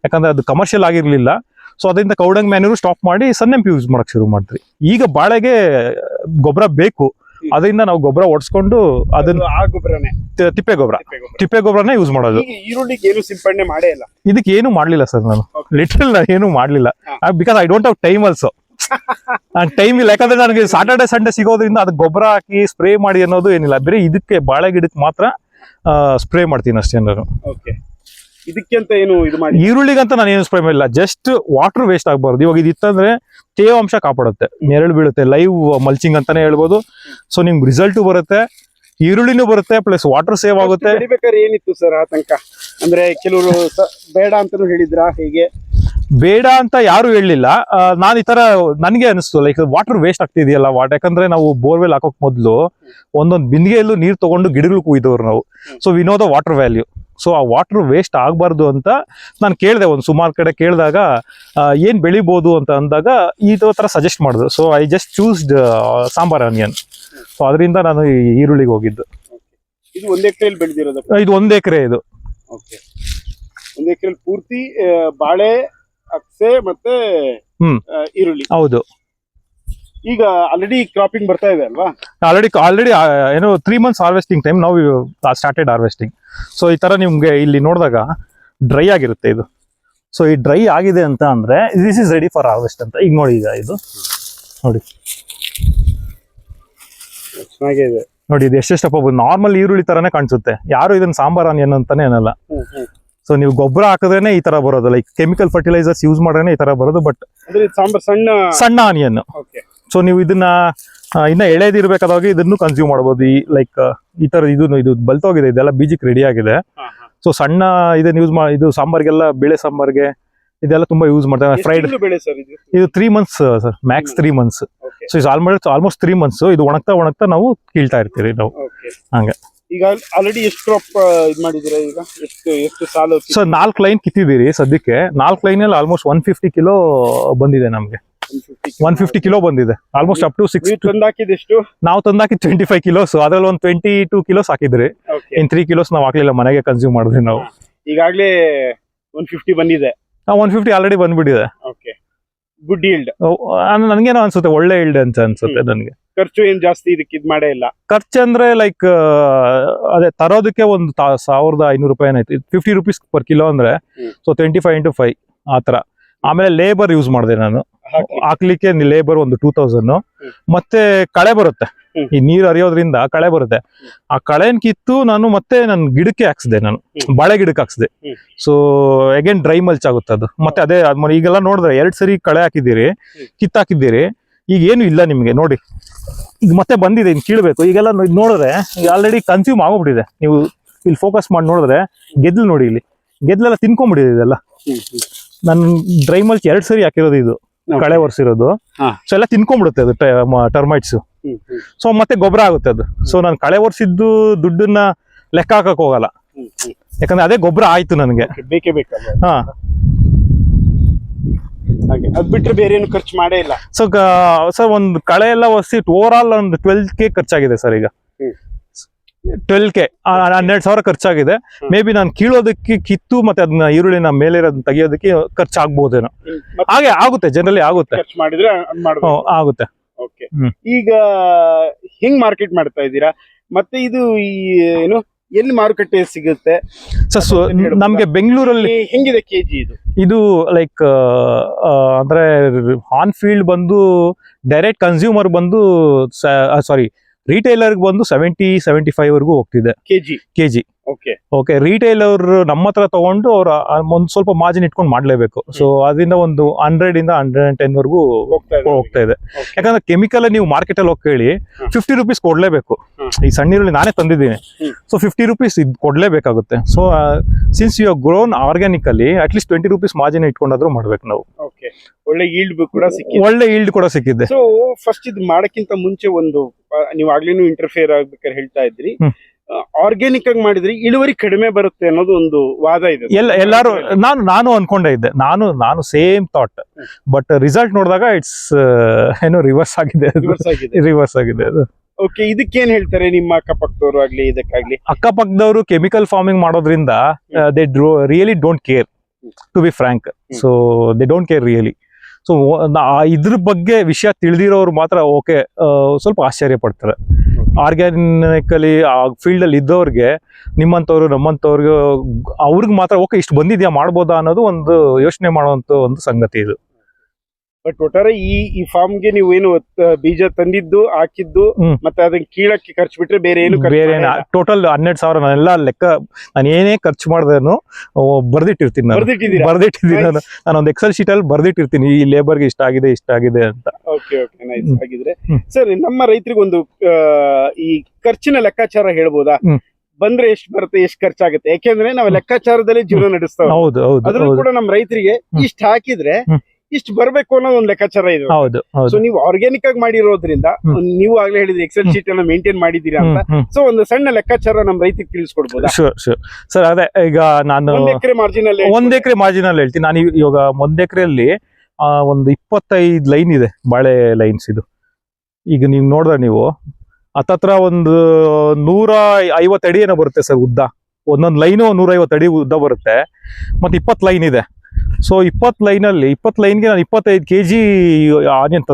ಯಾಕಂದ್ರೆ ಅದು ಕಮರ್ಷಿಯಲ್ ಆಗಿರ್ಲಿಲ್ಲ. ಸೊ ಅದರಿಂದ ಕೌಡಂಗ್ ಮ್ಯಾನ್ಯೂರ್ ಸ್ಟಾಪ್ ಮಾಡಿ ಸನ್ನೆಂಪು ಯೂಸ್ ಮಾಡಕ್ ಶುರು ಮಾಡಿದ್ವಿ. ಈಗ ಬಾಳೆಗೆ ಗೊಬ್ಬರ ಬೇಕು, ಅದರಿಂದ ನಾವು ಗೊಬ್ಬರ ಓಡಿಸ್ಕೊಂಡು ಅದನ್ನ ಆ ಗೊಬ್ಬರನೇ ತಿಪ್ಪೆ ಗೊಬ್ಬರನೇ ಯೂಸ್ ಮಾಡೋದು. ಈಗ ಈರುಳ್ಳಿಗೆ ಏನು ಸಿಂಪಡಣೆ ಮಾಡೇ ಇಲ್ಲ? ಇದಕ್ಕೆ ಏನು ಮಾಡ್ಲಿಲ್ಲ ಸರ್, ನಾನು ಲಿಟ್ರಲ್ ಏನು ಮಾಡ್ಲಿಲ್ಲ, because I don't have time also. Time ಇಲ್ಲ, ಯಾಕಂದ್ರೆ ನನಗೆ ಸಾಟರ್ಡೆ ಸಂಡೇ ಸಿಗೋದ್ರಿಂದ ಅದಕ್ಕೆ ಗೊಬ್ಬರ ಹಾಕಿ ಸ್ಪ್ರೇ ಮಾಡಿ ಅನ್ನೋದು ಏನಿಲ್ಲ. ಬೇರೆ ಇದಕ್ಕೆ ಬಾಳೆ ಗಿಡಕ್ಕೆ ಮಾತ್ರ ಸ್ಪ್ರೇ ಮಾಡ್ತೀನಿ ಅಷ್ಟೇ ನಾನು. ಇದಕ್ಕೆ ಅಂತ ಏನು ಇದು ಮಾಡಿ? ಈರುಳ್ಳಿಗಂತ ನಾನು ಏನು ಸ್ಪ್ರೇ ಮಾಡಿಲ್ಲ, ಜಸ್ಟ್ ವಾಟರ್ ವೇಸ್ಟ್ ಆಗ್ಬಾರ್ದು. ಇವಾಗ ಇದಿತ್ತಂದ್ರೆ ತೇವಾಂಶ ಕಾಪಾಡುತ್ತೆ, ನೆರಳು ಬೀಳುತ್ತೆ, ಲೈವ್ ಮಲ್ಚಿಂಗ್ ಅಂತಾನೆ ಹೇಳ್ಬೋದು. ಸೊ ನಿಮ್ಗೆ ರಿಸಲ್ಟು ಬರುತ್ತೆ, ಈರುಳ್ಳಿನೂ ಬರುತ್ತೆ, ಪ್ಲಸ್ ವಾಟರ್ ಸೇವ್ ಆಗುತ್ತೆ. ಬೆಳಿಬೇಕಾದ್ರೆ ಏನಿತ್ತು ಸರ್ ಆತಂಕ? ಅಂದ್ರೆ ಕೆಲವರು ಬೇಡ ಅಂತಾನು ಹೇಳಿದ್ರ, ಹೇಗೆ? ಬೇಡ ಅಂತ ಯಾರು ಹೇಳಲಿಲ್ಲ. ನಾನು ಈ ತರ ನನಗೆ ಅನಿಸ್ತು, ಲೈಕ್ ವಾಟರ್ ವೇಸ್ಟ್ ಆಗ್ತಿದೆಯಲ್ಲ ಯಾಕಂದ್ರೆ ನಾವು ಬೋರ್ವೆಲ್ ಹಾಕೋಕ್ ಮೊದಲು ಒಂದೊಂದು ಬಿಂದಿಗೆಯಲ್ಲೂ ನೀರು ತಗೊಂಡು ಗಿಡಗಳು ಕುಯ್ದವ್ರು ನಾವು. So we know the water value. So ಆ ವಾಟರ್ ವೇಸ್ಟ್ ಆಗಬಾರ್ದು ಅಂತ ನಾನು ಕೇಳಿದೆ, ಒಂದು ಸುಮಾರು ಕಡೆ ಕೇಳಿದಾಗ ಏನ್ ಬೆಳಿಬೋದು ಅಂತ ಅಂದಾಗ ಈ ತರ ಸಜೆಸ್ಟ್ ಮಾಡಿದ್ರು. So I just ಚೂಸ್ಡ್ sambar onion. So ಅದರಿಂದ ನಾನು ಈರುಳ್ಳಿಗೆ ಹೋಗಿದ್ದು. ಇದು 1 ಎಕರೆಯಲ್ಲಿ ಬೆಳೆದಿರೋದು? ಇದು 1 ಎಕರೆ. ಇದು 1 ಎಕರೆಯಲ್ಲಿ ಪೂರ್ತಿ ಬಾಳೆ, ಅಕ್ಸೆ ಮತ್ತೆ ಈರುಳ್ಳಿ. ಹೌದು. ಈಗ ಆಲ್ರೆಡಿ ಕ್ರಾಪಿಂಗ್ ಬರ್ತಾ ಇದೆ ಅಲ್ವಾ? ಆಲ್ರೆಡಿ ಏನು 3 months ಹಾರ್ವೆಸ್ಟಿಂಗ್ ಟೈಮ್, ನಾವು ಸ್ಟಾರ್ಟೆಡ್ ಹಾರ್ವೆಸ್ಟಿಂಗ್. ಸೊ ಈ ತರ ನಿಮ್ಗೆ ಇಲ್ಲಿ ನೋಡಿದಾಗ ಡ್ರೈ ಆಗಿರುತ್ತೆ ಇದು. ಸೊ ಈ ಡ್ರೈ ಆಗಿದೆ ಅಂತ ಅಂದ್ರೆ this is ready for harvest ಅಂತ. ಈಗ ನೋಡಿ, ಈಗ ಇದು ನೋಡಿ ಚೆನ್ನಾಗಿದೆ ನೋಡಿ, ಇದು ಎಷ್ಟೆಷ್ಟಪ್ಪ ನಾರ್ಮಲ್ ಈರುಳ್ಳಿ ತರನೇ ಕಾಣಿಸುತ್ತೆ. ಯಾರು ಇದನ್ನ ಸಾಂಬಾರ್ ಆನಿಯನ್ ಅಂತಾನೆ ಅನ್ನಲ್ಲ. ಸೊ ನೀವು ಗೊಬ್ಬರ ಹಾಕಿದ್ರೇನೆ ಈ ತರ ಬರೋದು, ಲೈಕ್ ಕೆಮಿಕಲ್ ಫರ್ಟಿಲೈಸರ್ಸ್ ಯೂಸ್ ಮಾಡಿದ್ರೆ ಈ ತರ ಬರೋದು. ಬಟ್ ಸಾಂಬಾರ್ ಸಣ್ಣ ಆನಿಯನ್. ಸೊ ನೀವು ಇದನ್ನ ಇನ್ನ ಎಳೆದಿರ್ಬೇಕಾದಾಗ ಇದನ್ನು ಕನ್ಸ್ಯೂಮ್ ಮಾಡಬಹುದು. ಈ ಲೈಕ್ ಈ ತರ ಇದು ಬಲ್ತೋಗಿದೆ, ಇದೆಲ್ಲ ಬೀಜಕ್ಕೆ ರೆಡಿ ಆಗಿದೆ. ಸೊ ಸಣ್ಣ ಇದನ್ನ ಯೂಸ್ ಮಾಡಿ, ಇದು ಸಾಂಬಾರ್ಗೆಲ್ಲ, ಬೇಳೆ ಸಾಂಬಾರ್ಗೆ ಇದೆಲ್ಲ ತುಂಬಾ ಯೂಸ್ ಮಾಡ್ತಾರೆ. ಫ್ರೈಡ್ ಇದು 3 months sir, Max 3 months. So ಇದು ಆಲ್ಮೋಸ್ಟ್ 3 months. ಇದು ಒಣಗ್ತಾ ನಾವು ಕೀಳ್ತಾ ಇರ್ತೀವಿ ನಾವು ಹಂಗೆ. ಈಗ ಆಲ್ರೆಡಿ ಎಷ್ಟು ಕ್ರಾಪ್ ಇದು ಮಾಡಿದಿರಾ? ಈಗ ಎಷ್ಟು ಸಾಲು? ಸರ್ 4 ಲೈನ್ ಕಿತ್ತಿದ್ದೀರಿ ಸದ್ಯಕ್ಕೆ. 4 ಲೈನಲ್ಲಿ ಆಲ್ಮೋಸ್ಟ್ 150 ಕಿಲೋ ಬಂದಿದೆ ನಮ್ಗೆ. 150 ಕಿಲೋ ಬಂದಿದೆ, ಆಲ್ಮೋಸ್ಟ್ ಅಪ್ ಟು 6. ತಂದಾಕಿದೆಷ್ಟು? ನಾವು ತಂದಾಕಿ 25 ಕಿಲೋಸ್. ಅದ್ರಲ್ಲಿ ಒಂದು 22 ಕಿಲೋಸ್ ಹಾಕಿದ್ರಿ. ಇನ್ 3 ಕಿಲೋಸ್ ನಾವು ಹಾಕ್ಲಿಲ್ಲ, ಮನೆಗೆ ಕನ್ಸ್ಯೂಮ್ ಮಾಡಿದ್ವಿ ನಾವು. ಈಗಾಗ್ಲೇ 150 ಬಂದಿದೆ. 150 ಆಲ್ರೆಡಿ ಬಂದ್ಬಿಟ್ಟಿದೆ. ಗುಡ್ ಈಲ್ಡ್ ನನ್ಗೇನೋ ಅನ್ಸುತ್ತೆ, ಒಳ್ಳೆ ಈಲ್ಡ್ ಅಂತ ಅನ್ಸುತ್ತೆ ನನಗೆ. ಖರ್ಚು ಏನ್ ಜಾಸ್ತಿ ಇದಕ್ಕೆ ಇದು ಮಾಡೇ ಇಲ್ಲ. ಖರ್ಚು ಅಂದ್ರೆ ಲೈಕ್ ಅದೇ ತರೋದಕ್ಕೆ ಒಂದು 1500 ರೂಪಾಯಿ ಏನಾಯ್ತು. 50 rupees ಪರ್ ಕಿಲೋ ಅಂದ್ರೆ, ಸೊ 25 into 5 ಆತರ. ಆಮೇಲೆ ಲೇಬರ್ ಯೂಸ್ ಮಾಡಿದೆ ನಾನು ಹಾಕ್ಲಿಕ್ಕೆ. ಲೇಬರ್ ಒಂದು 2000. ಮತ್ತೆ ಕಳೆ ಬರುತ್ತೆ, ಈ ನೀರು ಹರಿಯೋದ್ರಿಂದ ಕಳೆ ಬರುತ್ತೆ. ಆ ಕಳೆನ್ ಕಿತ್ತು ನಾನು ಮತ್ತೆ ನನ್ನ ಗಿಡಕ್ಕೆ ಹಾಕ್ಸಿದೆ, ನಾನು ಬಾಳೆ ಗಿಡಕ್ಕೆ ಹಾಕ್ಸಿದೆ. ಸೊ ಅಗೇನ್ ಡ್ರೈ ಮಲ್ಚ್ ಆಗುತ್ತೆ ಅದು. ಮತ್ತೆ ಅದೇ ಈಗೆಲ್ಲ ನೋಡಿದ್ರೆ 2 ಸರಿ ಕಳೆ ಹಾಕಿದ್ದೀರಿ, ಕಿತ್ತಾಕಿದ್ದೀರಿ. ಈಗ ಏನು ಇಲ್ಲ ನಿಮ್ಗೆ ನೋಡಿ, ಈಗ ಮತ್ತೆ ಬಂದಿದೆ, ಇನ್ ಕೀಳ್ಬೇಕು. ಈಗೆಲ್ಲ ನೋಡಿದ್ರೆ ಆಲ್ರೆಡಿ ಕನ್ಸ್ಯೂಮ್ ಆಗೋಗ್ಬಿಟ್ಟಿದೆ. ನೀವು ಇಲ್ಲಿ ಫೋಕಸ್ ಮಾಡಿ ನೋಡಿದ್ರೆ ಗೆದ್ಲು ನೋಡಿ, ಇಲ್ಲಿ ಗೆದ್ಲೆಲ್ಲ ತಿನ್ಕೊಂಡ್ಬಿಟ್ಟಿದೆ ಇದೆಲ್ಲ. ನಾನು ಡ್ರೈ ಮಲ್ಚ್ 2 ಸರಿ ಹಾಕಿರೋದು, ಇದು ಕಳೆ ಒರೆಸಿರೋದು. ಸೊ ಎಲ್ಲ ತಿನ್ಕೊಂಡ್ಬಿಡುತ್ತೆ ಅದು ಟರ್ಮೈಟ್ಸ್. ಸೊ ಮತ್ತೆ ಗೊಬ್ಬರ ಆಗುತ್ತೆ ಅದು. ಸೊ ನಾನು ಕಳೆ ಒರೆಸಿದ್ದು ದುಡ್ಡನ್ನ ಲೆಕ್ಕ ಹಾಕಕ್ ಹೋಗಲ್ಲ, ಯಾಕಂದ್ರೆ ಅದೇ ಗೊಬ್ಬರ ಆಯ್ತು ನನಗೆ. ಬೇಕೇ ಬೇಕಲ್ಲ. ಹಾ, ಅದ್ ಬಿಟ್ರೆ ಬೇರೆ ಏನು ಖರ್ಚು ಮಾಡೇ ಇಲ್ಲ. ಸರ್ ಒಂದು ಕಳೆ ಎಲ್ಲ ಒರೆಸಿ ಓವರ್ ಆಲ್ ಒಂದು 12K ಖರ್ಚಾಗಿದೆ ಸರ್. ಈಗ 12K 12,000 ಖರ್ಚಾಗಿದೆ. ಮೇ ಬಿ ನಾನು ಕೀಳೋದಕ್ಕೆ, ಕಿತ್ತು ಮತ್ತೆ ಅದನ್ನ ಈರುಳ್ಳಿನ ಮೇಲೆ ಇರೋದನ್ನ ತೆಗಿಯೋದಕ್ಕೆ ಖರ್ಚಾಗ್ಬೋದೇನೋ. ಹಾಗೆ ಆಗುತ್ತೆ, ಜನರಲಿ ಆಗುತ್ತೆ, ಮಾಡಿದ್ರೆ ಆಗುತ್ತೆ. ಈಗ ಹೆಂಗ್ ಮಾರ್ಕೆಟ್ ಮಾಡ್ತಾ ಇದ್ದೀರಾ? ಮತ್ತೆ ಇದು ಏನು ಎಲ್ಲಿ ಮಾರುಕಟ್ಟೆ ಸಿಗುತ್ತೆ? ನಮ್ಗೆ ಬೆಂಗಳೂರಲ್ಲಿ ಹೆಂಗಿದೆ ಕೆಜಿ ಇದು? ಲೈಕ್ ಅಂದ್ರೆ ಆನ್ ಫೀಲ್ಡ್ ಬಂದು ಡೈರೆಕ್ಟ್ ಕನ್ಸ್ಯೂಮರ್ ಬಂದು ಸಾರಿ ರಿಟೈಲರ್ ಬಂದು 70-75 ವರೆಗೂ ಹೋಗ್ತಿದೆ ಕೆಜಿ. ಓಕೆ, ರಿಟೈಲರ್ ನಮ್ಮ ಹತ್ರ ತಗೊಂಡು ಅವ್ರ ಒಂದ್ ಸ್ವಲ್ಪ ಮಾರ್ಜಿನ್ ಇಟ್ಕೊಂಡು ಮಾಡ್ಲೇಬೇಕು. ಸೊ ಅದರಿಂದ ಒಂದು 100 ಇಂದ 110 ವರೆಗೂ ಹೋಗ್ತಾ ಇದೆ. ಯಾಕಂದ್ರೆ ಕೆಮಿಕಲ್ ನೀವು ಮಾರ್ಕೆಟ್ ಅಲ್ಲಿ ಹೋಗಿ ಕೇಳಿ 50 rupees ಕೊಡ್ಲೇಬೇಕು. ಈ ಸಣ್ಣ ಈರುಳ್ಳಿ ನಾನೇ ತಂದಿದ್ದೀನಿ, ಸೊ 50 rupees ಇದು ಕೊಡ್ಲೇಬೇಕಾಗುತ್ತೆ. So since you grown organically at least 20 rupees margin ಇಟ್ಕೊಂಡಾದ್ರೂ ಮಾಡ್ಬೇಕು ನಾವು. ಒಳ್ಳೆ ಈಲ್ಡ್ ಕೂಡ ಸಿಕ್ಕಿದೆ. ಸೊ ಫಸ್ಟ್ ಇದು ಮಾಡಕ್ಕಿಂತ ಮುಂಚೆ ಒಂದು ನೀವು ಆಗ್ಲೇನು ಇಂಟರ್ಫಿಯರ್ ಆಗ್ಬೇಕಾದ್ರೆ ಹೇಳ್ತಾ ಇದ್ರಿ, ಆರ್ಗ್ಯಾನಿಕ್ ಆಗಿ ಮಾಡಿದ್ರೆ ಇಳುವರಿ ಕಡಿಮೆ ಬರುತ್ತೆ ಅನ್ನೋದು ಒಂದು ವಾದ ಇದೆ. ಎಲ್ಲಾರು ನಾನು ಅನ್ಕೊಂಡೇ ಇದ್ದೆ, ನಾನು ಸೇಮ್ ಥಾಟ್. ಬಟ್ ರಿಸಲ್ಟ್ ನೋಡಿದಾಗ ಇಟ್ಸ್ ಏನೋ ರಿವರ್ಸ್ ಆಗಿದೆ ಅದು. ಓಕೆ, ಇದಕ್ಕೇನ್ ಹೇಳ್ತಾರೆ ನಿಮ್ಮ ಅಕ್ಕಪಕ್ಕದವರು ಆಗ್ಲಿ ಇದಕ್ಕಾಗ್ಲಿ? ಅಕ್ಕಪಕ್ಕದವರು ಕೆಮಿಕಲ್ ಫಾರ್ಮಿಂಗ್ ಮಾಡೋದ್ರಿಂದ they really don't care, to be frank. So they don't care really. So ಇದ್ರ ಬಗ್ಗೆ ವಿಷಯ ತಿಳಿದಿರೋರು ಮಾತ್ರ ಓಕೆ ಸ್ವಲ್ಪ ಆಶ್ಚರ್ಯ ಪಡ್ತಾರೆ. ಆರ್ಗ್ಯಾನಿಕಲಿ ಆ ಫೀಲ್ಡಲ್ಲಿ ಇದ್ದವ್ರಿಗೆ, ನಿಮ್ಮಂಥವ್ರು ನಮ್ಮಂಥವ್ರಿಗೆ, ಅವ್ರಿಗೆ ಮಾತ್ರ ಓಕೆ ಇಷ್ಟು ಬಂದಿದ್ಯಾ ಮಾಡ್ಬೋದಾ ಅನ್ನೋದು ಒಂದು ಯೋಚನೆ ಮಾಡುವಂಥ ಒಂದು ಸಂಗತಿ ಇದು. ಬಟ್ ಒಟ್ಟಾರೆ ಈ ಫಾರ್ಮ್ಗೆ ನೀವು ಏನು ಬೀಜ ತಂದಿದ್ದು ಹಾಕಿದ್ದು ಮತ್ತೆ ಅದನ್ನ ಕೀಳಕ್ಕೆ ಖರ್ಚು ಬಿಟ್ರೆ ಬೇರೆ ಏನು ಬೇರೆ ಟೋಟಲ್ 12,000 ನಾನೆಲ್ಲ ಲೆಕ್ಕ, ನಾನು ಏನೇ ಖರ್ಚು ಮಾಡಿದ್ರೇನು ಬರ್ದಿಟ್ಟಿರ್ತೀನಿ ನಾನು ಒಂದು ಎಕ್ಸೆಲ್ ಶೀಟ್ ಅಲ್ಲಿ ಬರ್ದಿಟ್ಟಿರ್ತೀನಿ ಈ ಲೇಬರ್ಗೆ ಇಷ್ಟ ಆಗಿದೆ ಅಂತ. Okay okay nice. ಆಗಿದ್ರೆ ಸರ್ ನಮ್ಮ ರೈತರಿಗೆ ಒಂದು ಈ ಖರ್ಚಿನ ಲೆಕ್ಕಾಚಾರ ಹೇಳ್ಬೋದಾ? ಬಂದ್ರೆ ಎಷ್ಟು ಬರುತ್ತೆ, ಎಷ್ಟು ಖರ್ಚಾಗುತ್ತೆ? ಯಾಕೆಂದ್ರೆ ನಾವು ಲೆಕ್ಕಾಚಾರದಲ್ಲಿ ಜೀವನ ನಡೆಸ್ತಾವೆ. ಹೌದು ಹೌದು. ಅದ್ರೂ ಕೂಡ ನಮ್ಮ ರೈತರಿಗೆ ಇಷ್ಟ ಹಾಕಿದ್ರೆ ಇಷ್ಟು ಬರ್ಬೇಕು ಅನ್ನೋದು ಒಂದು ಲೆಕ್ಕಾಚಾರ ಇದೆ. ಹೌದು. ಸೊ ನೀವು ಆರ್ಗ್ಯಾನಿಕ್ ಆಗಿ ಮಾಡಿರೋದ್ರಿಂದ, ನೀವು ಆಗ್ಲೇ ಹೇಳಿದ್ರಿ ಎಕ್ಸೆಲ್ ಶೀಟ್ ಅನ್ನ ಮೇಂಟೈನ್ ಮಾಡಿದೀರಾ ಅಂತ, ಸೊ ಒಂದು ಸಣ್ಣ ಲೆಕ್ಕಾಚಾರ ನಮ್ಮ ರೈತರಿಗೆ ತಿಳಿಸ್ಕೊಡ್ಬೋದಾ? Sure sir. ಅದೇ ಈಗ ನಾನು 1 ಎಕರೆ ಮಾರ್ಜಿನ್ ಅಲ್ಲಿ ಹೇಳ್ತೀನಿ. ನಾನು ಇವಾಗ 1 ಎಕರೆಯಲ್ಲಿ ಒಂದು 25 ಲೈನ್ ಇದೆ, ಬಾಳೆ ಲೈನ್ಸ್. ಇದು ಈಗ ನೀವು ನೋಡಿದ್ರೆ ನೀವು ಹತ್ತತ್ರ ಒಂದು 150 ಅಡಿ ಏನೋ ಬರುತ್ತೆ ಸರ್ ಉದ್ದ. ಒಂದೊಂದು ಲೈನು 150 ಅಡಿ ಉದ್ದ ಬರುತ್ತೆ. ಮತ್ತೆ 20 ಲೈನ್ ಇದೆ. ಸೊ 20 ಲೈನ್ಗೆ ನಾನು 25 kg ಆನಿಯನ್